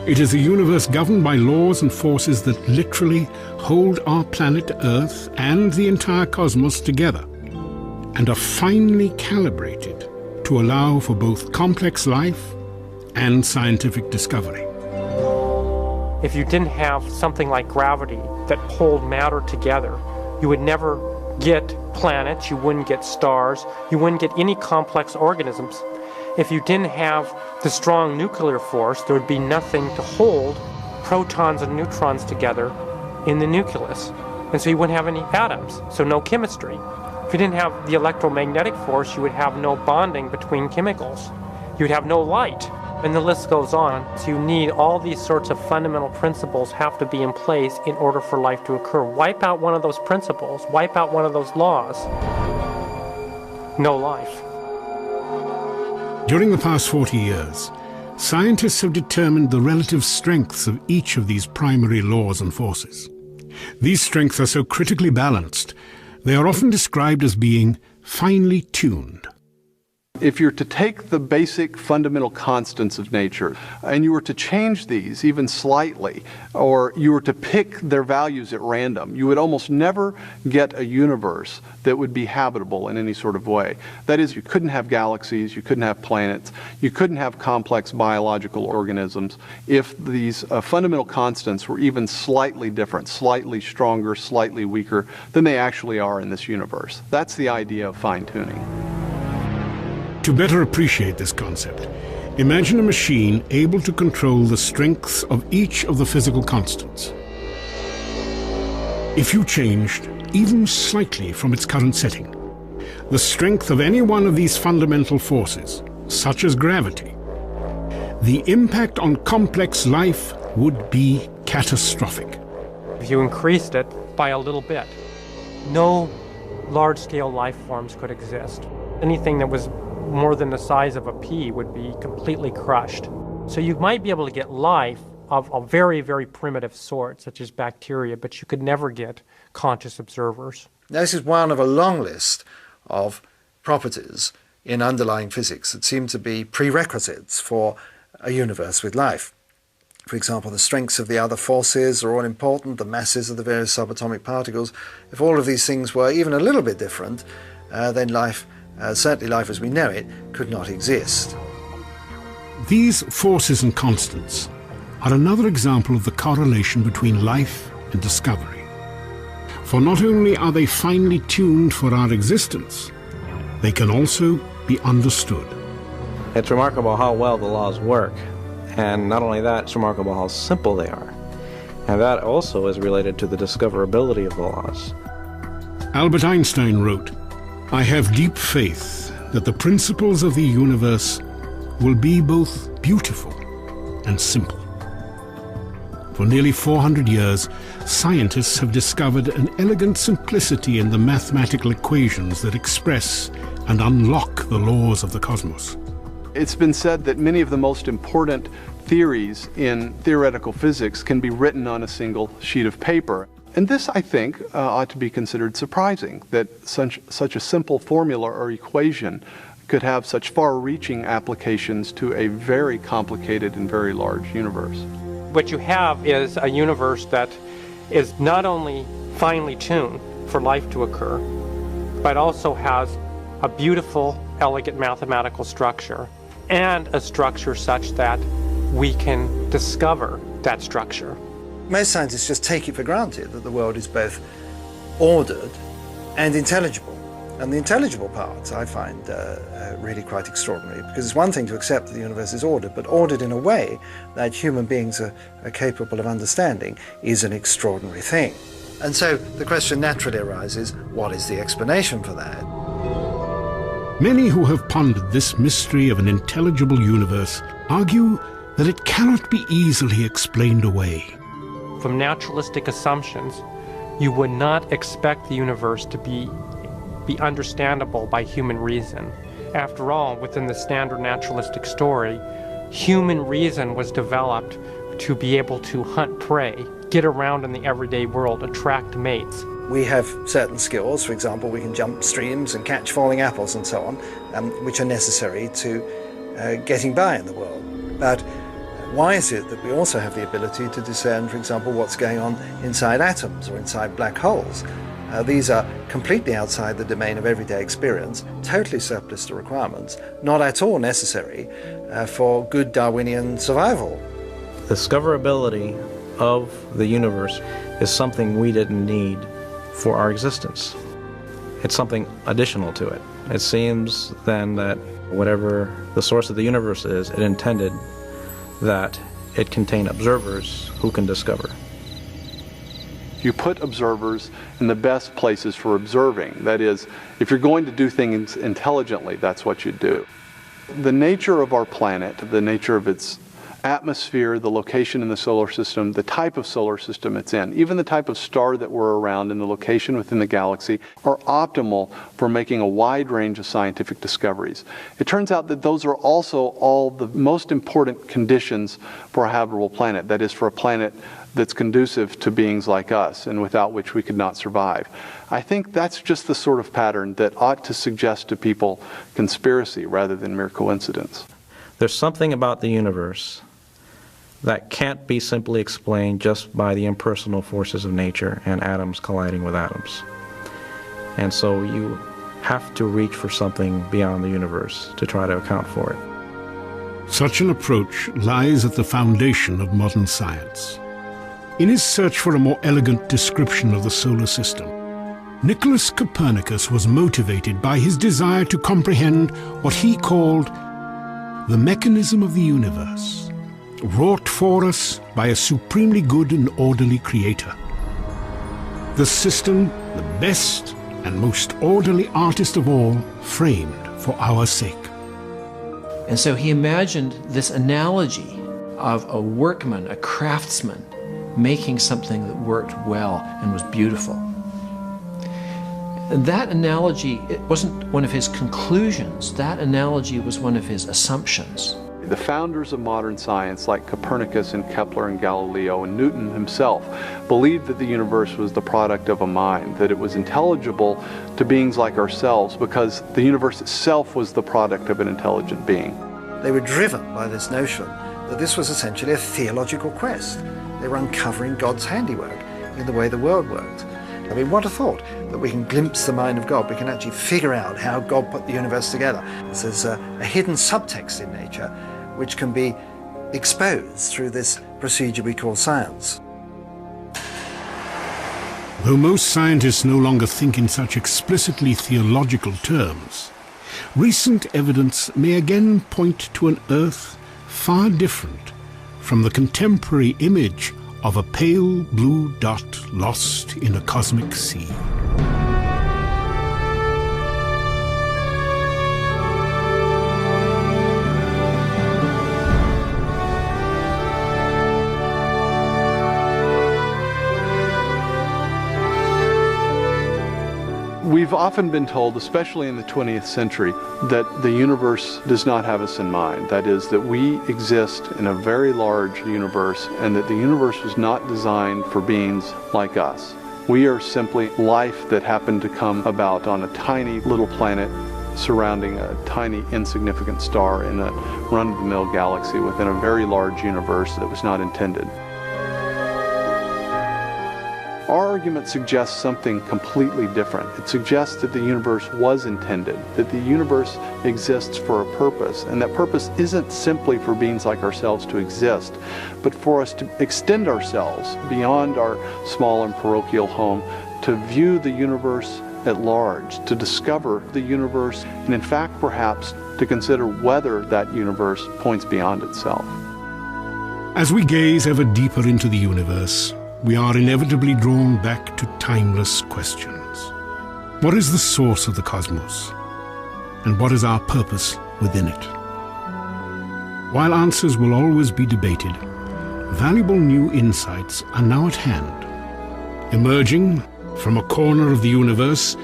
It is a universe governed by laws and forces that literally hold our planet Earth and the entire cosmos together, and are finely calibrated to allow for both complex life and scientific discovery. If you didn't have something like gravity that pulled matter together, you would never get planets, you wouldn't get stars, you wouldn't get any complex organisms. If you didn't have the strong nuclear force, there would be nothing to hold protons and neutrons together in the nucleus. And so you wouldn't have any atoms, so no chemistry. If you didn't have the electromagnetic force, you would have no bonding between chemicals. You would have no light, and the list goes on. So you need all these sorts of fundamental principles have to be in place in order for life to occur. Wipe out one of those principles, wipe out one of those laws, no life. During the past 40 years, scientists have determined the relative strengths of each of these primary laws and forces. These strengths are so critically balanced, they are often described as being finely tuned. If you're to take the basic fundamental constants of nature and you were to change these even slightly, or you were to pick their values at random, you would almost never get a universe that would be habitable in any sort of way. That is, you couldn't have galaxies, you couldn't have planets, you couldn't have complex biological organisms if these fundamental constants were even slightly different, slightly stronger, slightly weaker than they actually are in this universe. That's the idea of fine-tuning. To better appreciate this concept, imagine a machine able to control the strengths of each of the physical constants. If you changed, even slightly from its current setting, the strength of any one of these fundamental forces, such as gravity, the impact on complex life would be catastrophic. If you increased it by a little bit, no large-scale life forms could exist. Anything that was more than the size of a pea would be completely crushed. So you might be able to get life of a very, very primitive sort, such as bacteria, but you could never get conscious observers. Now, this is one of a long list of properties in underlying physics that seem to be prerequisites for a universe with life. For example, the strengths of the other forces are all important, the masses of the various subatomic particles. If all of these things were even a little bit different, then life, certainly life as we know it, could not exist. These forces and constants are another example of the correlation between life and discovery. For not only are they finely tuned for our existence, they can also be understood. It's remarkable how well the laws work. And not only that, it's remarkable how simple they are. And that also is related to the discoverability of the laws. Albert Einstein wrote, "I have deep faith that the principles of the universe will be both beautiful and simple." For nearly 400 years, scientists have discovered an elegant simplicity in the mathematical equations that express and unlock the laws of the cosmos. It's been said that many of the most important theories in theoretical physics can be written on a single sheet of paper. And this, I think, ought to be considered surprising, that such a simple formula or equation could have such far-reaching applications to a very complicated and very large universe. What you have is a universe that is not only finely tuned for life to occur, but also has a beautiful, elegant mathematical structure, and a structure such that we can discover that structure. Most scientists just take it for granted that the world is both ordered and intelligible. And the intelligible part I find really quite extraordinary, because it's one thing to accept that the universe is ordered, but ordered in a way that human beings are capable of understanding is an extraordinary thing. And so the question naturally arises, what is the explanation for that? Many who have pondered this mystery of an intelligible universe argue that it cannot be easily explained away. From naturalistic assumptions, you would not expect the universe to be understandable by human reason. After all, within the standard naturalistic story, human reason was developed to be able to hunt prey, get around in the everyday world, attract mates. We have certain skills, for example, we can jump streams and catch falling apples and so on, which are necessary to getting by in the world. But why is it that we also have the ability to discern, for example, what's going on inside atoms or inside black holes? These are completely outside the domain of everyday experience, totally surplus to requirements, not at all necessary for good Darwinian survival. Discoverability of the universe is something we didn't need for our existence. It's something additional to it. It seems then that whatever the source of the universe is, it intended that it contain observers who can discover. You put observers in the best places for observing. That is, if you're going to do things intelligently, that's what you do. The nature of our planet, the nature of its atmosphere, the location in the solar system, the type of solar system it's in, even the type of star that we're around and the location within the galaxy are optimal for making a wide range of scientific discoveries. It turns out that those are also all the most important conditions for a habitable planet, that is, for a planet that's conducive to beings like us and without which we could not survive. I think that's just the sort of pattern that ought to suggest to people conspiracy rather than mere coincidence. There's something about the universe that can't be simply explained just by the impersonal forces of nature and atoms colliding with atoms. And so you have to reach for something beyond the universe to try to account for it. Such an approach lies at the foundation of modern science. In his search for a more elegant description of the solar system, Nicholas Copernicus was motivated by his desire to comprehend what he called the mechanism of the universe, wrought for us by a supremely good and orderly creator. The system, the best and most orderly artist of all, framed for our sake. And so he imagined this analogy of a workman, a craftsman, making something that worked well and was beautiful. And that analogy, it wasn't one of his conclusions, that analogy was one of his assumptions. The founders of modern science, like Copernicus and Kepler and Galileo and Newton himself, believed that the universe was the product of a mind, that it was intelligible to beings like ourselves because the universe itself was the product of an intelligent being. They were driven by this notion that this was essentially a theological quest. They were uncovering God's handiwork in the way the world worked. I mean, what a thought, that we can glimpse the mind of God. We can actually figure out how God put the universe together. There's a hidden subtext in nature which can be exposed through this procedure we call science. Though most scientists no longer think in such explicitly theological terms, recent evidence may again point to an Earth far different from the contemporary image of a pale blue dot lost in a cosmic sea. We've often been told, especially in the 20th century, that the universe does not have us in mind. That is, that we exist in a very large universe and that the universe was not designed for beings like us. We are simply life that happened to come about on a tiny little planet surrounding a tiny insignificant star in a run-of-the-mill galaxy within a very large universe that was not intended. Our argument suggests something completely different. It suggests that the universe was intended, that the universe exists for a purpose, and that purpose isn't simply for beings like ourselves to exist, but for us to extend ourselves beyond our small and parochial home, to view the universe at large, to discover the universe, and in fact, perhaps, to consider whether that universe points beyond itself. As we gaze ever deeper into the universe, we are inevitably drawn back to timeless questions. What is the source of the cosmos? And what is our purpose within it? While answers will always be debated, valuable new insights are now at hand, emerging from a corner of the universe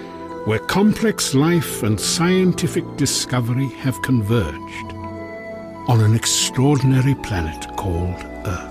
where complex life and scientific discovery have converged on an extraordinary planet called Earth.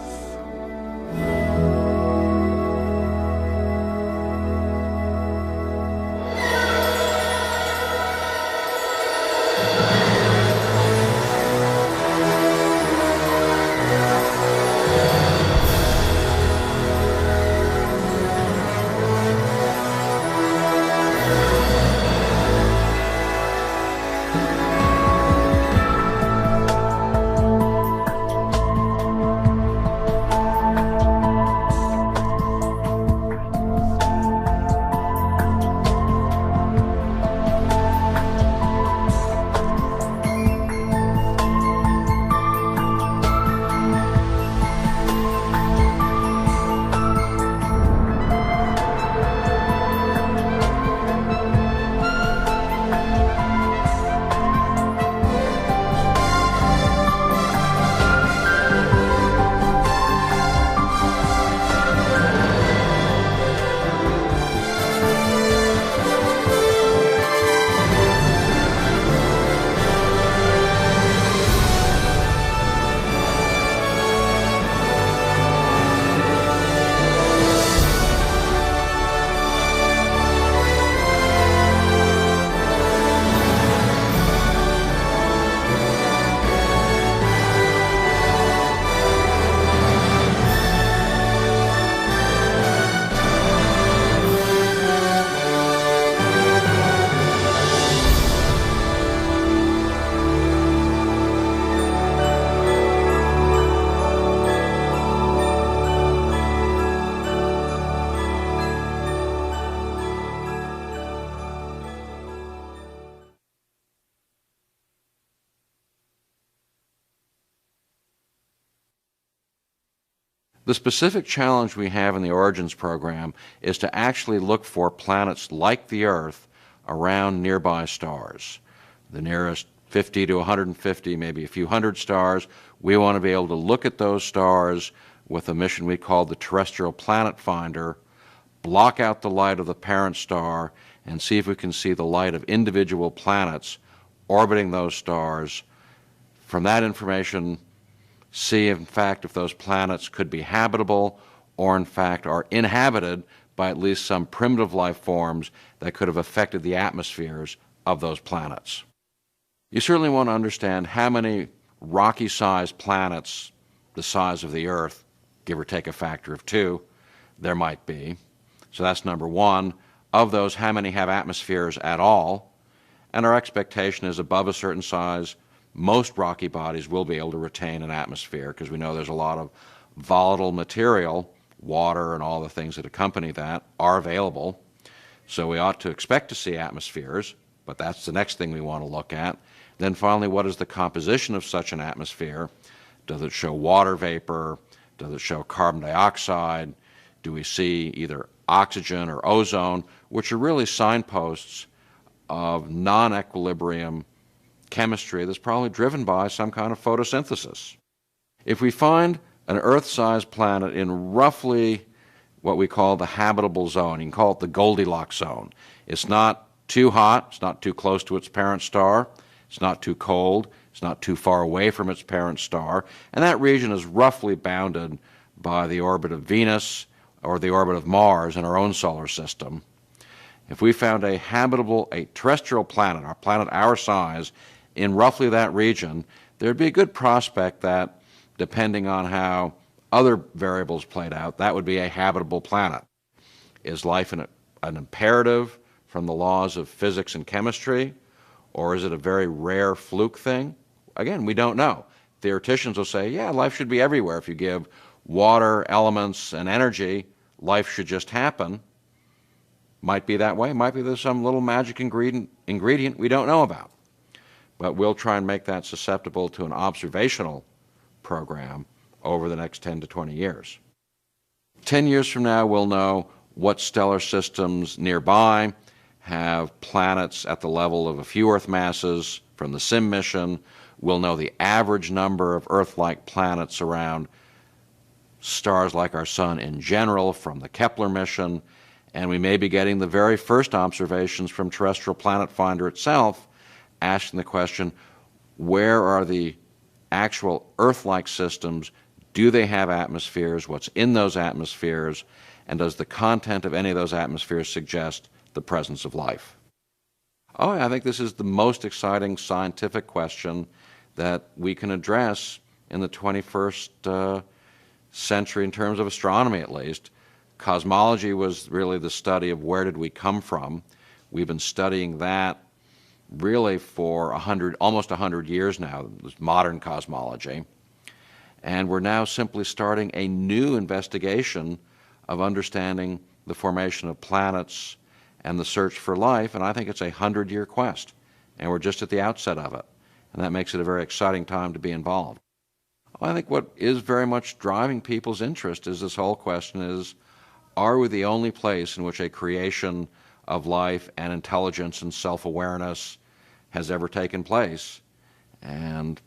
The specific challenge we have in the Origins program is to actually look for planets like the Earth around nearby stars. The nearest 50 to 150, maybe a few hundred stars. We want to be able to look at those stars with a mission we call the Terrestrial Planet Finder, block out the light of the parent star, and see if we can see the light of individual planets orbiting those stars. From that information, see in fact if those planets could be habitable or in fact are inhabited by at least some primitive life forms that could have affected the atmospheres of those planets. You certainly want to understand how many rocky-sized planets the size of the Earth, give or take a factor of 2, there might be. So that's number one. Of those, how many have atmospheres at all? And our expectation is above a certain size, most rocky bodies will be able to retain an atmosphere because we know there's a lot of volatile material, water and all the things that accompany that are available. So we ought to expect to see atmospheres, but that's the next thing we want to look at. Then finally, what is the composition of such an atmosphere? Does it show water vapor? Does it show carbon dioxide? Do we see either oxygen or ozone, which are really signposts of non-equilibrium chemistry that's probably driven by some kind of photosynthesis? If we find an Earth-sized planet in roughly what we call the habitable zone, you can call it the Goldilocks zone. It's not too hot, it's not too close to its parent star, it's not too cold, it's not too far away from its parent star, and that region is roughly bounded by the orbit of Venus or the orbit of Mars in our own solar system. If we found a habitable, a terrestrial planet, our planet our size, in roughly that region, there'd be a good prospect that, depending on how other variables played out, that would be a habitable planet. Is life an imperative from the laws of physics and chemistry, or is it a very rare fluke thing? Again, we don't know. Theoreticians will say, yeah, life should be everywhere. If you give water, elements, and energy, life should just happen. Might be that way. Might be there's some little magic ingredient we don't know about. But we'll try and make that susceptible to an observational program over the next 10 to 20 years. 10 years from now, we'll know what stellar systems nearby have planets at the level of a few Earth masses from the SIM mission. We'll know the average number of Earth-like planets around stars like our Sun in general from the Kepler mission, and we may be getting the very first observations from Terrestrial Planet Finder itself, asking the question, where are the actual Earth-like systems? Do they have atmospheres? What's in those atmospheres? And does the content of any of those atmospheres suggest the presence of life? Oh, I think this is the most exciting scientific question that we can address in the 21st century in terms of astronomy, at least. Cosmology was really the study of where did we come from. We've been studying that really for almost 100 years now, modern cosmology. And we're now simply starting a new investigation of understanding the formation of planets and the search for life, and I think it's a 100-year quest, and we're just at the outset of it, and that makes it a very exciting time to be involved. I think what is very much driving people's interest is this whole question is, are we the only place in which a creation of life and intelligence and self-awareness has ever taken place? And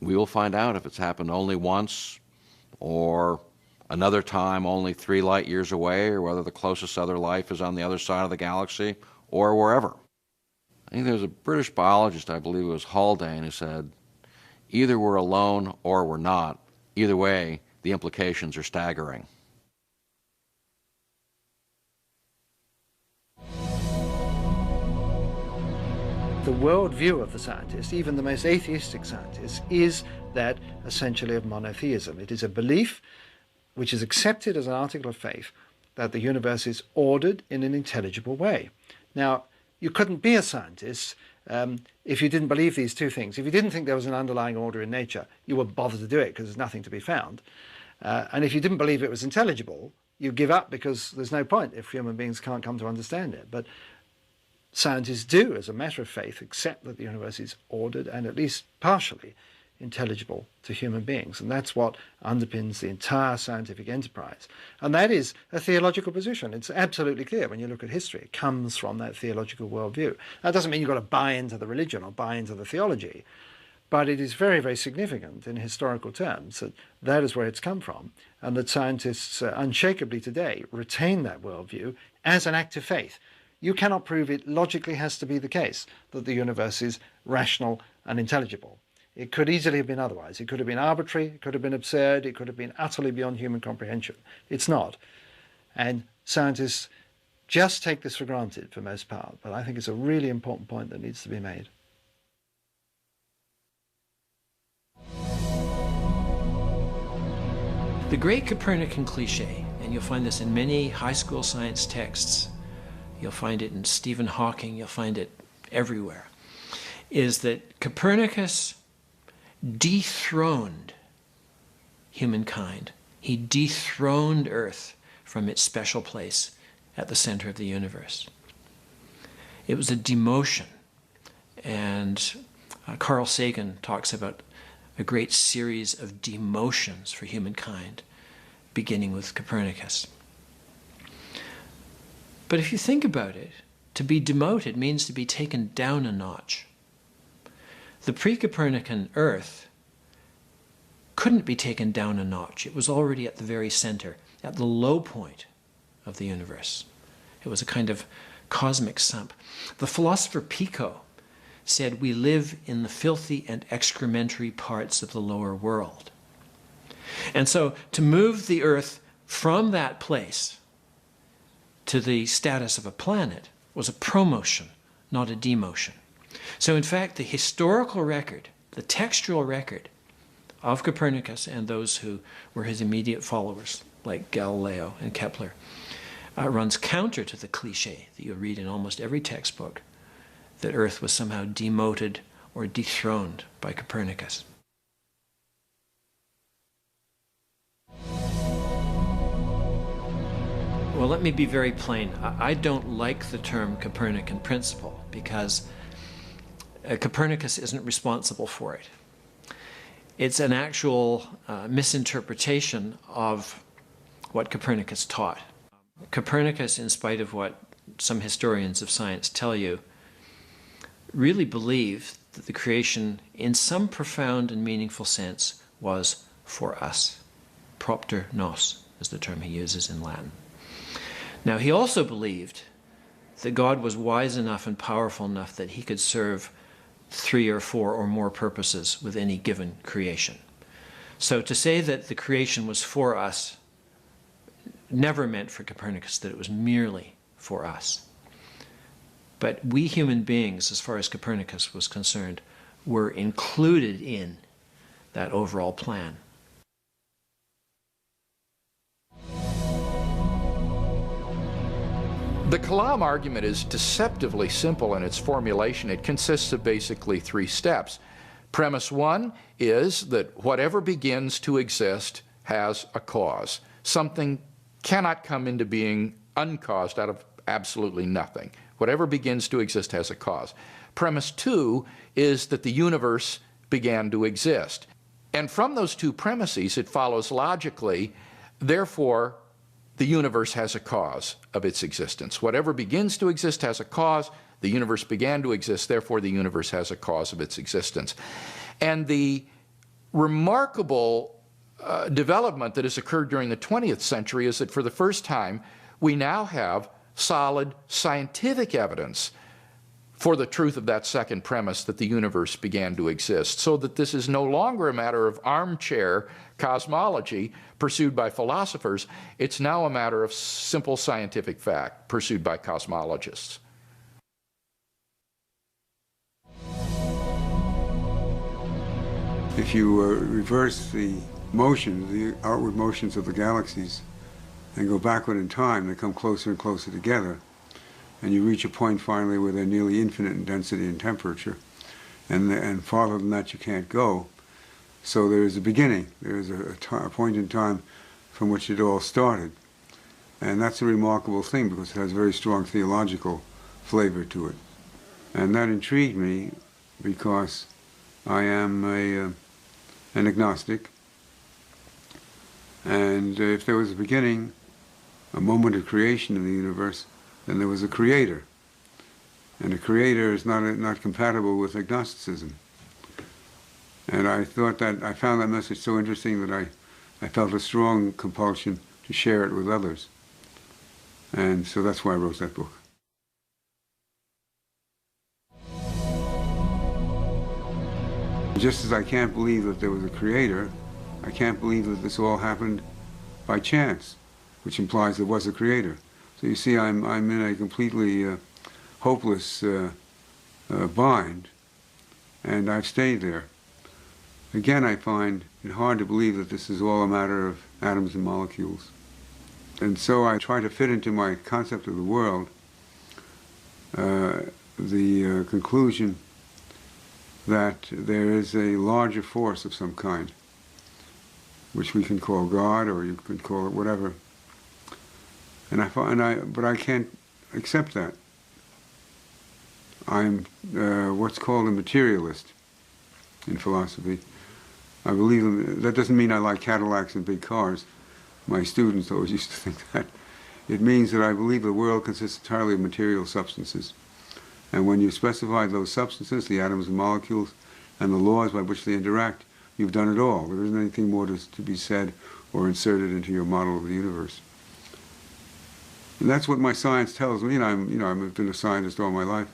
we will find out if it's happened only once or another time only 3 light years away, or whether the closest other life is on the other side of the galaxy or wherever. I think there's a British biologist, I believe it was Haldane, who said, either we're alone or we're not. Either way, the implications are staggering. The worldview of the scientists, even the most atheistic scientists, is that essentially of monotheism. It is a belief which is accepted as an article of faith that the universe is ordered in an intelligible way. Now, you couldn't be a scientist if you didn't believe these two things. If you didn't think there was an underlying order in nature, you wouldn't bother to do it because there's nothing to be found. And if you didn't believe it was intelligible, you give up because there's no point if human beings can't come to understand it. But scientists do, as a matter of faith, accept that the universe is ordered and at least partially intelligible to human beings. And that's what underpins the entire scientific enterprise. And that is a theological position. It's absolutely clear when you look at history. It comes from that theological worldview. That doesn't mean you've got to buy into the religion or buy into the theology, but it is very, very significant in historical terms that that is where it's come from, and that scientists unshakably today retain that worldview as an act of faith. You cannot prove it logically has to be the case that the universe is rational and intelligible. It could easily have been otherwise. It could have been arbitrary, it could have been absurd, it could have been utterly beyond human comprehension. It's not. And scientists just take this for granted for most part, but I think it's a really important point that needs to be made. The great Copernican cliché, and you'll find this in many high school science texts, you'll find it in Stephen Hawking, you'll find it everywhere, is that Copernicus dethroned humankind. He dethroned Earth from its special place at the center of the universe. It was a demotion. And Carl Sagan talks about a great series of demotions for humankind, beginning with Copernicus. But if you think about it, to be demoted means to be taken down a notch. The pre-Copernican Earth couldn't be taken down a notch. It was already at the very center, at the low point of the universe. It was a kind of cosmic sump. The philosopher Pico said, "We live in the filthy and excrementary parts of the lower world." And so to move the Earth from that place to the status of a planet was a promotion, not a demotion. So in fact, the historical record, the textual record of Copernicus and those who were his immediate followers, like Galileo and Kepler, runs counter to the cliché that you read in almost every textbook, that Earth was somehow demoted or dethroned by Copernicus. Well, let me be very plain. I don't like the term Copernican principle because Copernicus isn't responsible for it. It's an actual misinterpretation of what Copernicus taught. Copernicus, in spite of what some historians of science tell you, really believed that the creation, in some profound and meaningful sense, was for us. Propter nos is the term he uses in Latin. Now, he also believed that God was wise enough and powerful enough that he could serve 3 or 4 or more purposes with any given creation. So to say that the creation was for us never meant for Copernicus that it was merely for us. But we human beings, as far as Copernicus was concerned, were included in that overall plan. The Kalam argument is deceptively simple in its formulation. It consists of basically 3 steps. Premise 1 is that whatever begins to exist has a cause. Something cannot come into being uncaused out of absolutely nothing. Whatever begins to exist has a cause. Premise 2 is that the universe began to exist. And from those 2 premises, it follows logically, therefore, the universe has a cause of its existence. Whatever begins to exist has a cause. The universe began to exist, therefore the universe has a cause of its existence. And the remarkable development that has occurred during the 20th century is that for the first time, we now have solid scientific evidence for the truth of that second premise, that the universe began to exist, so that this is no longer a matter of armchair cosmology pursued by philosophers. It's now a matter of simple scientific fact pursued by cosmologists. If you reverse the motions, the outward motions of the galaxies, and go backward in time, they come closer and closer together. And you reach a point finally where they're nearly infinite in density and temperature. And farther than that you can't go. So there is a beginning. There is a point in time from which it all started. And that's a remarkable thing because it has a very strong theological flavor to it. And that intrigued me because I am a and agnostic. And if there was a beginning, a moment of creation in the universe, then there was a creator. And a creator is not compatible with agnosticism. And I found that message so interesting that I felt a strong compulsion to share it with others. And so that's why I wrote that book. Just as I can't believe that there was a creator, I can't believe that this all happened by chance, which implies there was a creator. So you see, I'm in a completely hopeless bind, and I've stayed there. Again, I find it hard to believe that this is all a matter of atoms and molecules. And so I try to fit into my concept of the world the conclusion that there is a larger force of some kind, which we can call God, or you can call it whatever. But I can't accept that. I'm what's called a materialist in philosophy. I believe that doesn't mean I like Cadillacs and big cars. My students always used to think that. It means that I believe the world consists entirely of material substances. And when you specify those substances, the atoms and molecules, and the laws by which they interact, you've done it all. There isn't anything more to be said or inserted into your model of the universe. And that's what my science tells me, and I've been a scientist all my life.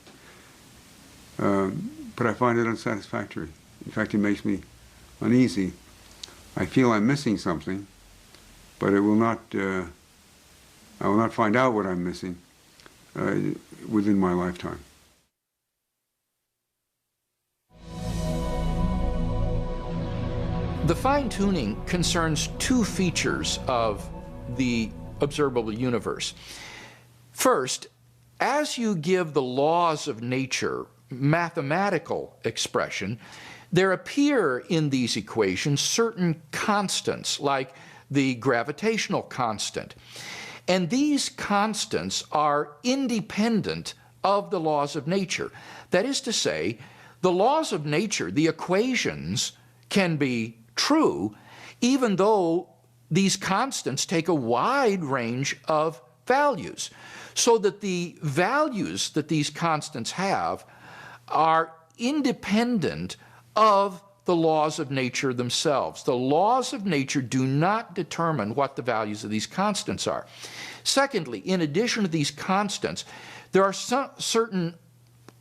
But I find it unsatisfactory. In fact, it makes me uneasy. I feel I'm missing something, but it will not. I will not find out what I'm missing within my lifetime. The fine-tuning concerns two features of the observable universe. First, as you give the laws of nature mathematical expression, there appear in these equations certain constants, like the gravitational constant. And these constants are independent of the laws of nature. That is to say, the laws of nature, the equations, can be true, even though these constants take a wide range of values, so that the values that these constants have are independent of the laws of nature themselves. The laws of nature do not determine what the values of these constants are. Secondly, in addition to these constants, there are certain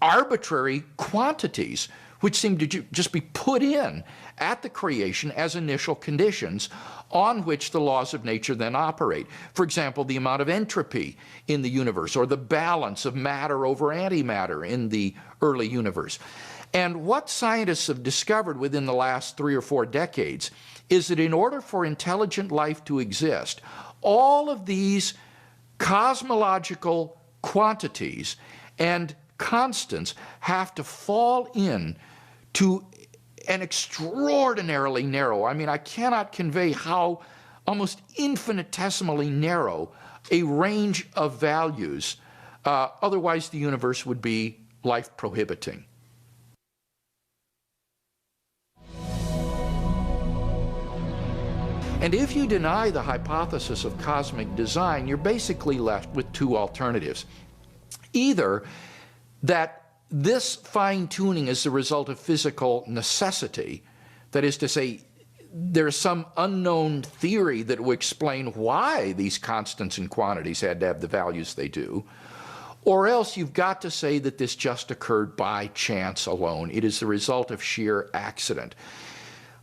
arbitrary quantities which seem to just be put in at the creation as initial conditions on which the laws of nature then operate. For example, the amount of entropy in the universe, or the balance of matter over antimatter in the early universe. And what scientists have discovered within the last 3 or 4 decades is that in order for intelligent life to exist, all of these cosmological quantities and constants have to fall in to an extraordinarily narrow, I cannot convey how almost infinitesimally narrow a range of values. Otherwise, the universe would be life prohibiting. And if you deny the hypothesis of cosmic design, you're basically left with two alternatives. Either that this fine-tuning is the result of physical necessity, that is to say, there's some unknown theory that will explain why these constants and quantities had to have the values they do, or else you've got to say that this just occurred by chance alone. It is the result of sheer accident.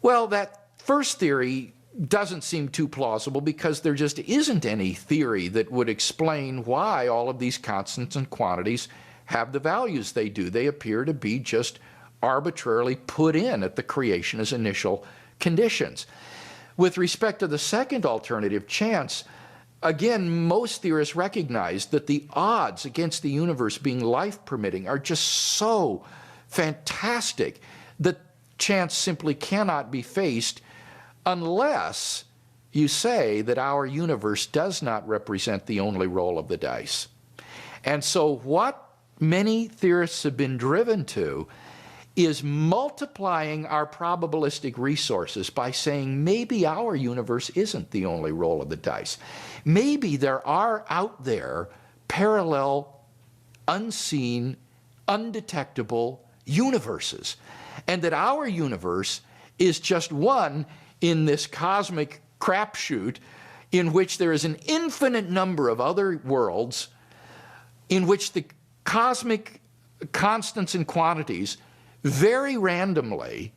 Well, that first theory doesn't seem too plausible because there just isn't any theory that would explain why all of these constants and quantities have the values they do. They appear to be just arbitrarily put in at the creation as initial conditions. With respect to the second alternative, chance, again, most theorists recognize that the odds against the universe being life-permitting are just so fantastic that chance simply cannot be faced unless you say that our universe does not represent the only roll of the dice. And so what many theorists have been driven to is multiplying our probabilistic resources by saying maybe our universe isn't the only roll of the dice. Maybe there are out there parallel, unseen, undetectable universes, and that our universe is just one in this cosmic crapshoot in which there is an infinite number of other worlds in which the cosmic constants and quantities vary randomly,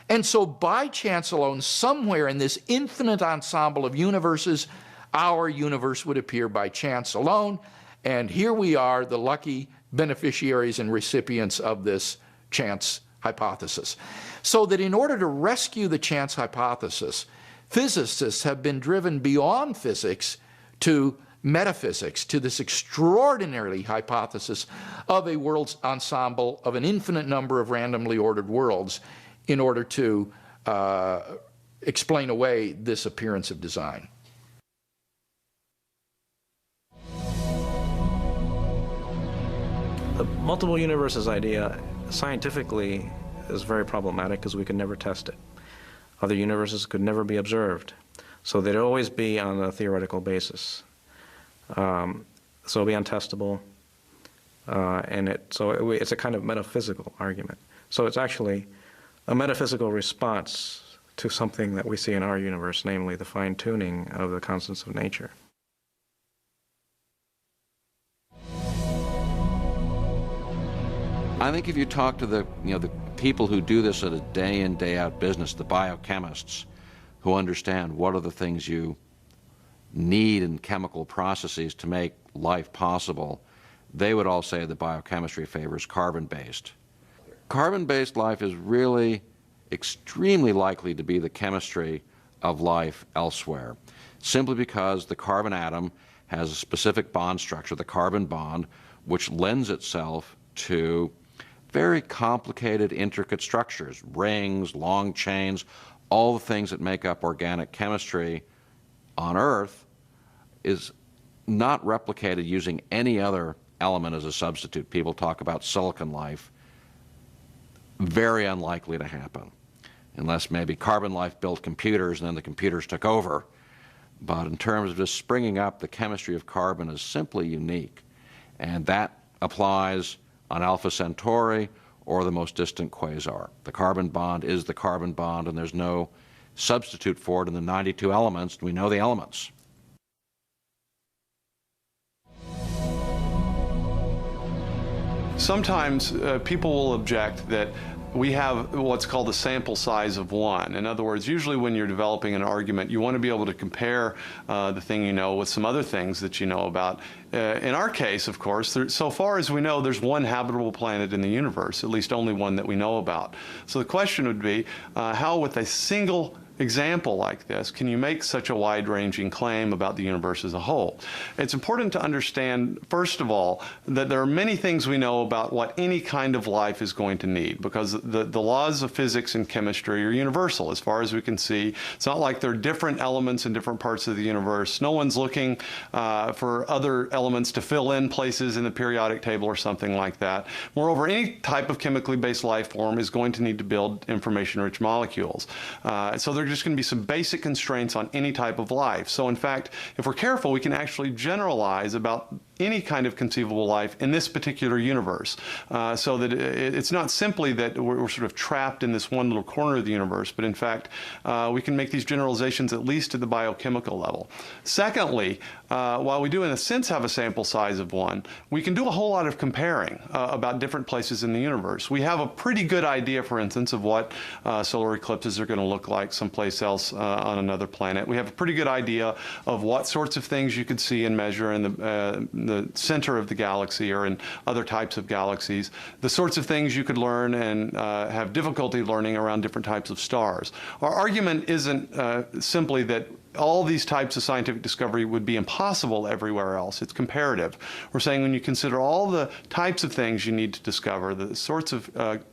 and so by chance alone, somewhere in this infinite ensemble of universes, our universe would appear by chance alone, and here we are, the lucky beneficiaries and recipients of this chance hypothesis. So that in order to rescue the chance hypothesis, physicists have been driven beyond physics to metaphysics, to this extraordinary hypothesis of a world's ensemble of an infinite number of randomly ordered worlds in order to explain away this appearance of design. The multiple universes idea scientifically is very problematic because we could never test it. Other universes could never be observed, so they'd always be on a theoretical basis. So it'll be untestable, and it's a kind of metaphysical argument. So it's actually a metaphysical response to something that we see in our universe, namely the fine-tuning of the constants of nature. I think if you talk to the people who do this at a day in, day out business, the biochemists who understand what are the things you need in chemical processes to make life possible, they would all say that biochemistry favors carbon-based. Carbon-based life is really extremely likely to be the chemistry of life elsewhere, simply because the carbon atom has a specific bond structure, the carbon bond, which lends itself to very complicated, intricate structures, rings, long chains, all the things that make up organic chemistry on Earth is not replicated using any other element as a substitute. People talk about silicon life. Very unlikely to happen, unless maybe carbon life built computers and then the computers took over. But in terms of just springing up, the chemistry of carbon is simply unique. And that applies on Alpha Centauri or the most distant quasar. The carbon bond is the carbon bond, and there's no substitute for it in the 92 elements. We know the elements. Sometimes people will object that we have what's called a sample size of one. In other words, usually when you're developing an argument, you want to be able to compare the thing you know with some other things that you know about. In our case, of course, so far as we know, there's one habitable planet in the universe, at least only one that we know about. So the question would be, how with a single example like this can you make such a wide-ranging claim about the universe as a whole? It's important to understand, first of all, that there are many things we know about what any kind of life is going to need, because the laws of physics and chemistry are universal as far as we can see. It's not like there are different elements in different parts of the universe. No one's looking for other elements to fill in places in the periodic table or something like that. Moreover, any type of chemically based life form is going to need to build information-rich molecules. So there just going to be some basic constraints on any type of life. So in fact, if we're careful, we can actually generalize about any kind of conceivable life in this particular universe, so that it's not simply that we're sort of trapped in this one little corner of the universe, but in fact, we can make these generalizations at least at the biochemical level. Secondly, while we do in a sense have a sample size of one, we can do a whole lot of comparing about different places in the universe. We have a pretty good idea, for instance, of what solar eclipses are going to look like someplace else on another planet. We have a pretty good idea of what sorts of things you could see and measure in the center of the galaxy or in other types of galaxies, the sorts of things you could learn and have difficulty learning around different types of stars. Our argument isn't simply that all these types of scientific discovery would be impossible everywhere else. It's comparative. We're saying when you consider all the types of things you need to discover, the sorts of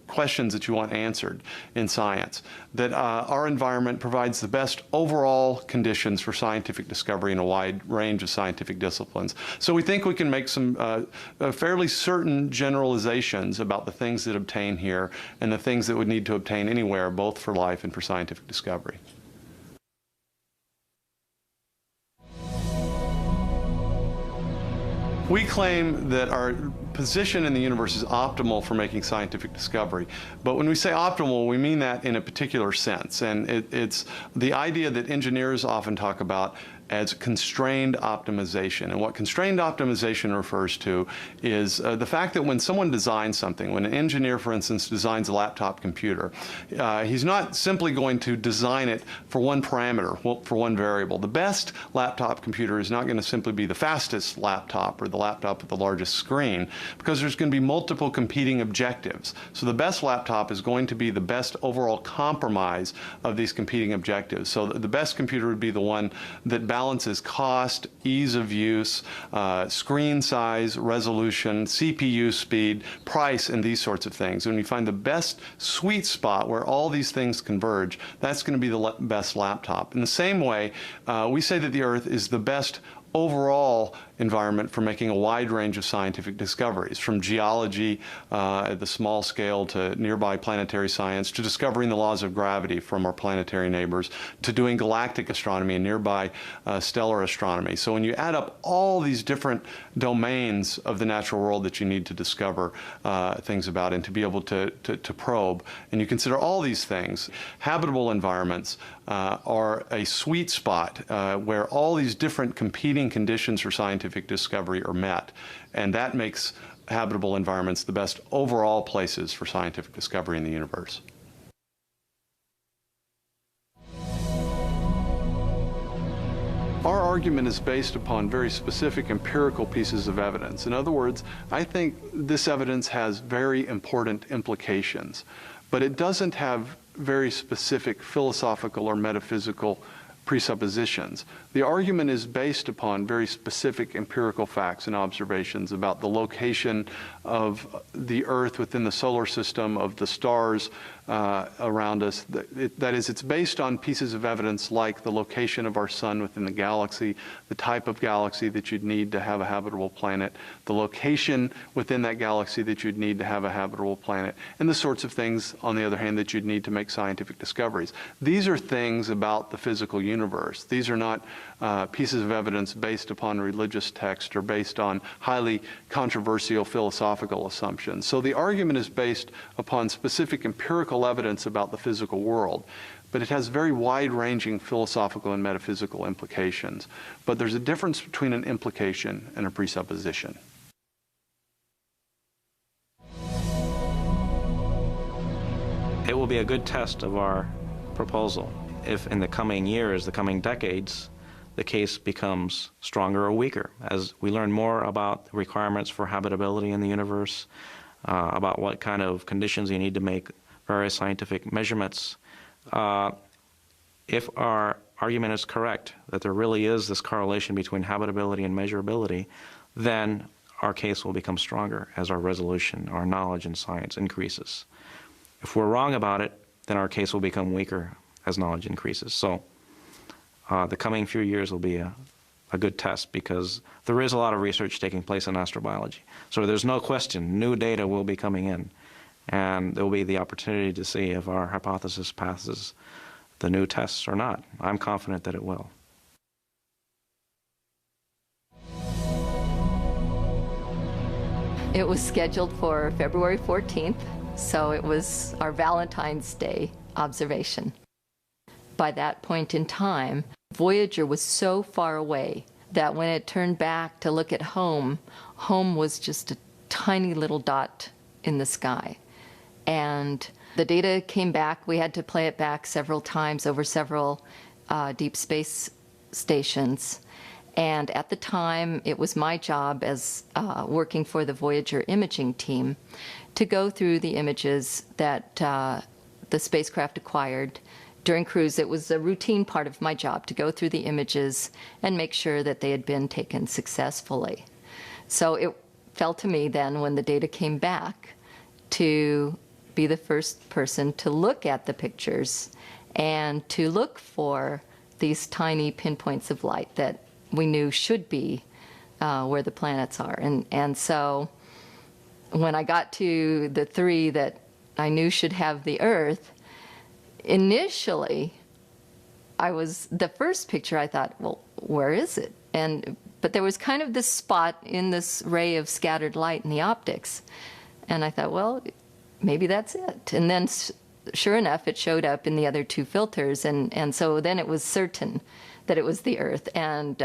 questions that you want answered in science, that our environment provides the best overall conditions for scientific discovery in a wide range of scientific disciplines. So we think we can make some fairly certain generalizations about the things that obtain here and the things that would need to obtain anywhere, both for life and for scientific discovery. We claim that our position in the universe is optimal for making scientific discovery. But when we say optimal, we mean that in a particular sense. And it's the idea that engineers often talk about as constrained optimization. And what constrained optimization refers to is the fact that when someone designs something, when an engineer, for instance, designs a laptop computer, he's not simply going to design it for one parameter, for one variable. The best laptop computer is not going to simply be the fastest laptop or the laptop with the largest screen, because there's going to be multiple competing objectives. So the best laptop is going to be the best overall compromise of these competing objectives. So the best computer would be the one that balances cost, ease of use, screen size, resolution, CPU speed, price, and these sorts of things. When you find the best sweet spot where all these things converge, that's going to be the best laptop. In the same way, we say that the Earth is the best overall environment for making a wide range of scientific discoveries, from geology at the small scale to nearby planetary science, to discovering the laws of gravity from our planetary neighbors, to doing galactic astronomy and nearby stellar astronomy. So when you add up all these different domains of the natural world that you need to discover things about and to be able to probe, and you consider all these things, habitable environments are a sweet spot where all these different competing conditions for scientific discovery are met, and that makes habitable environments the best overall places for scientific discovery in the universe. Our argument is based upon very specific empirical pieces of evidence. In other words, I think this evidence has very important implications, but it doesn't have very specific philosophical or metaphysical presuppositions. The argument is based upon very specific empirical facts and observations about the location of the Earth within the solar system, of the stars around us. That is, it's based on pieces of evidence like the location of our sun within the galaxy, the type of galaxy that you'd need to have a habitable planet, the location within that galaxy that you'd need to have a habitable planet, and the sorts of things, on the other hand, that you'd need to make scientific discoveries. These are things about the physical universe. These are not pieces of evidence based upon religious text or based on highly controversial philosophical assumptions. So the argument is based upon specific empirical evidence about the physical world, but it has very wide-ranging philosophical and metaphysical implications. But there's a difference between an implication and a presupposition. It will be a good test of our proposal if in the coming years, the coming decades, the case becomes stronger or weaker. As we learn more about the requirements for habitability in the universe, about what kind of conditions you need to make various scientific measurements, if our argument is correct, that there really is this correlation between habitability and measurability, then our case will become stronger as our resolution, our knowledge in science increases. If we're wrong about it, then our case will become weaker as knowledge increases. So the coming few years will be a good test, because there is a lot of research taking place in astrobiology. So there's no question new data will be coming in, and there will be the opportunity to see if our hypothesis passes the new tests or not. I'm confident that it will. It was scheduled for February 14th, so it was our Valentine's Day observation. By that point in time, Voyager was so far away that when it turned back to look at home, home was just a tiny little dot in the sky. And the data came back. We had to play it back several times over several deep space stations. And at the time, it was my job as working for the Voyager imaging team to go through the images that the spacecraft acquired during cruise, it was a routine part of my job to go through the images and make sure that they had been taken successfully. So it fell to me then, when the data came back, to be the first person to look at the pictures and to look for these tiny pinpoints of light that we knew should be where the planets are. And so when I got to the 3 that I knew should have the Earth, initially, the first picture I thought, well, where is it? But there was kind of this spot in this ray of scattered light in the optics. And I thought, well, maybe that's it. And then sure enough, it showed up in the other 2 filters. And so then it was certain that it was the Earth. And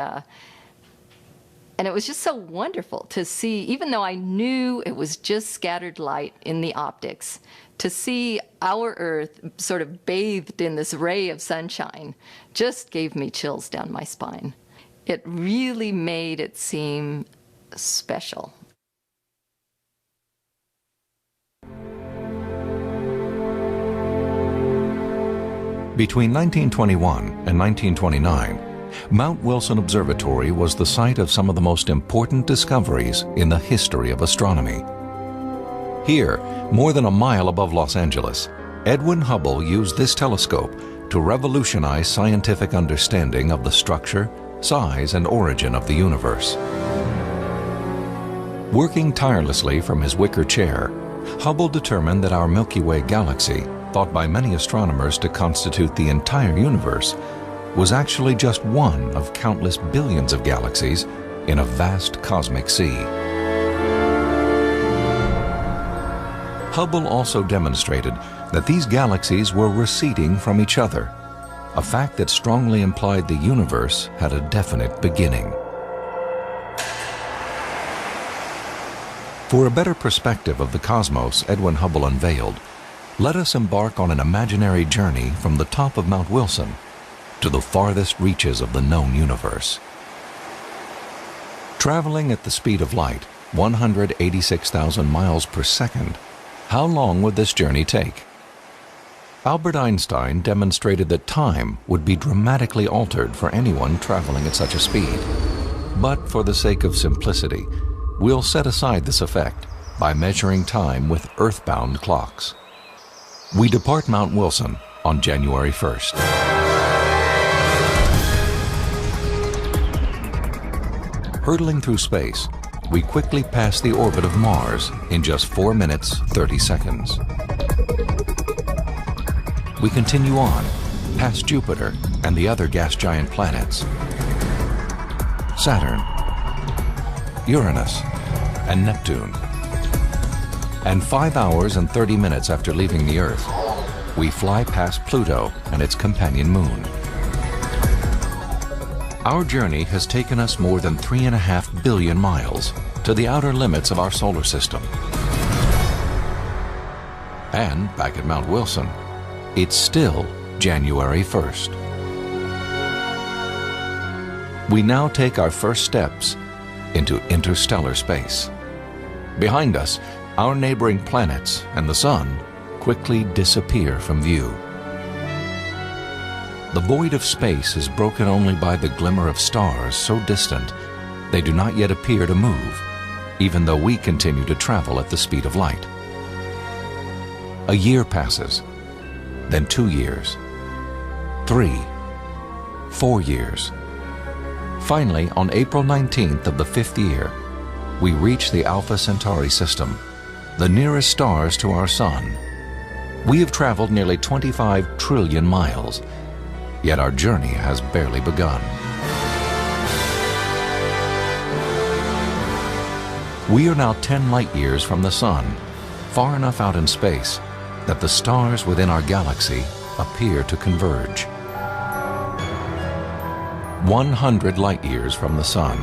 it was just so wonderful to see, even though I knew it was just scattered light in the optics, to see our Earth sort of bathed in this ray of sunshine just gave me chills down my spine. It really made it seem special. Between 1921 and 1929, Mount Wilson Observatory was the site of some of the most important discoveries in the history of astronomy. Here, more than a mile above Los Angeles, Edwin Hubble used this telescope to revolutionize scientific understanding of the structure, size, and origin of the universe. Working tirelessly from his wicker chair, Hubble determined that our Milky Way galaxy, thought by many astronomers to constitute the entire universe, was actually just one of countless billions of galaxies in a vast cosmic sea. Hubble also demonstrated that these galaxies were receding from each other, a fact that strongly implied the universe had a definite beginning. For a better perspective of the cosmos Edwin Hubble unveiled, let us embark on an imaginary journey from the top of Mount Wilson to the farthest reaches of the known universe. Traveling at the speed of light, 186,000 miles per second, how long would this journey take? Albert Einstein demonstrated that time would be dramatically altered for anyone traveling at such a speed. But for the sake of simplicity, we'll set aside this effect by measuring time with earthbound clocks. We depart Mount Wilson on January 1st. Hurtling through space, we quickly pass the orbit of Mars in just 4 minutes, 30 seconds. We continue on, past Jupiter and the other gas giant planets, Saturn, Uranus, and Neptune. And 5 hours and 30 minutes after leaving the Earth, we fly past Pluto and its companion moon. Our journey has taken us more than 3.5 billion miles to the outer limits of our solar system. And back at Mount Wilson, it's still January 1st. We now take our first steps into interstellar space. Behind us, our neighboring planets and the Sun quickly disappear from view. The void of space is broken only by the glimmer of stars so distant they do not yet appear to move, even though we continue to travel at the speed of light. A year passes, then 2 years, 3, 4 years. Finally, on April 19th of the 5th year, we reach the Alpha Centauri system, the nearest stars to our Sun. We have traveled nearly 25 trillion miles, yet our journey has barely begun. We are now 10 light years from the Sun, far enough out in space that the stars within our galaxy appear to converge. 100 light years from the Sun,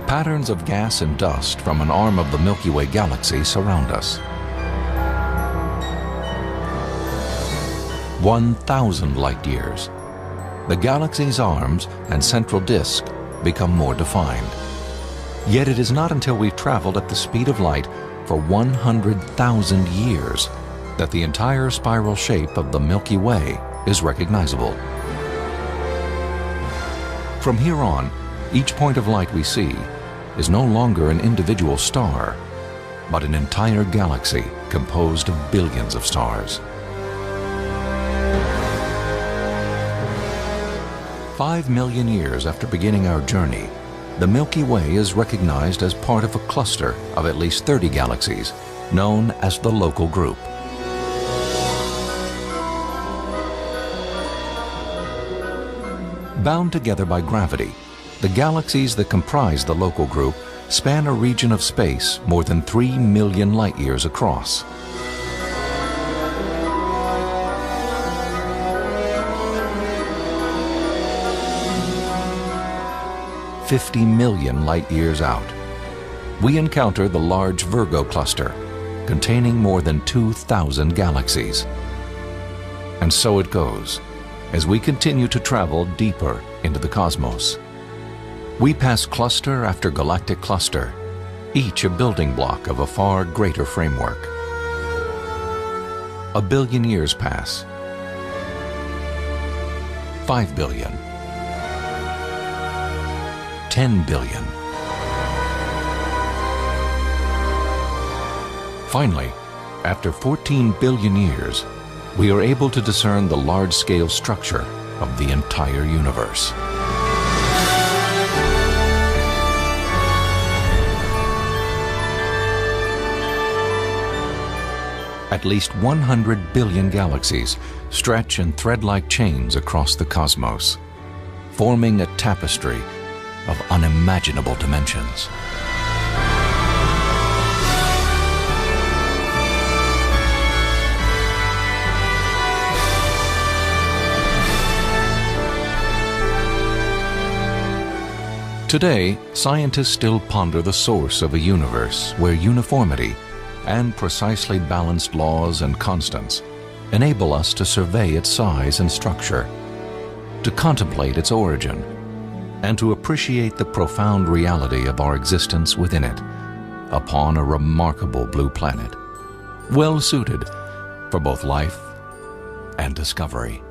patterns of gas and dust from an arm of the Milky Way galaxy surround us. 1,000 light years. The galaxy's arms and central disk become more defined. Yet it is not until we've traveled at the speed of light for 100,000 years that the entire spiral shape of the Milky Way is recognizable. From here on, each point of light we see is no longer an individual star, but an entire galaxy composed of billions of stars. 5 million years after beginning our journey, the Milky Way is recognized as part of a cluster of at least 30 galaxies, known as the Local Group. Bound together by gravity, the galaxies that comprise the Local Group span a region of space more than 3 million light-years across. "50 million light-years out, we encounter the large Virgo cluster, containing more than 2,000 galaxies. And so it goes, as we continue to travel deeper into the cosmos. We pass cluster after galactic cluster, each a building block of a far greater framework. 1 billion years pass. 5 billion. 10 billion. Finally, after 14 billion years, we are able to discern the large-scale structure of the entire universe. At least 100 billion galaxies stretch in thread-like chains across the cosmos, forming a tapestry of unimaginable dimensions. Today, scientists still ponder the source of a universe where uniformity and precisely balanced laws and constants enable us to survey its size and structure, to contemplate its origin, and to appreciate the profound reality of our existence within it, upon a remarkable blue planet, well suited for both life and discovery.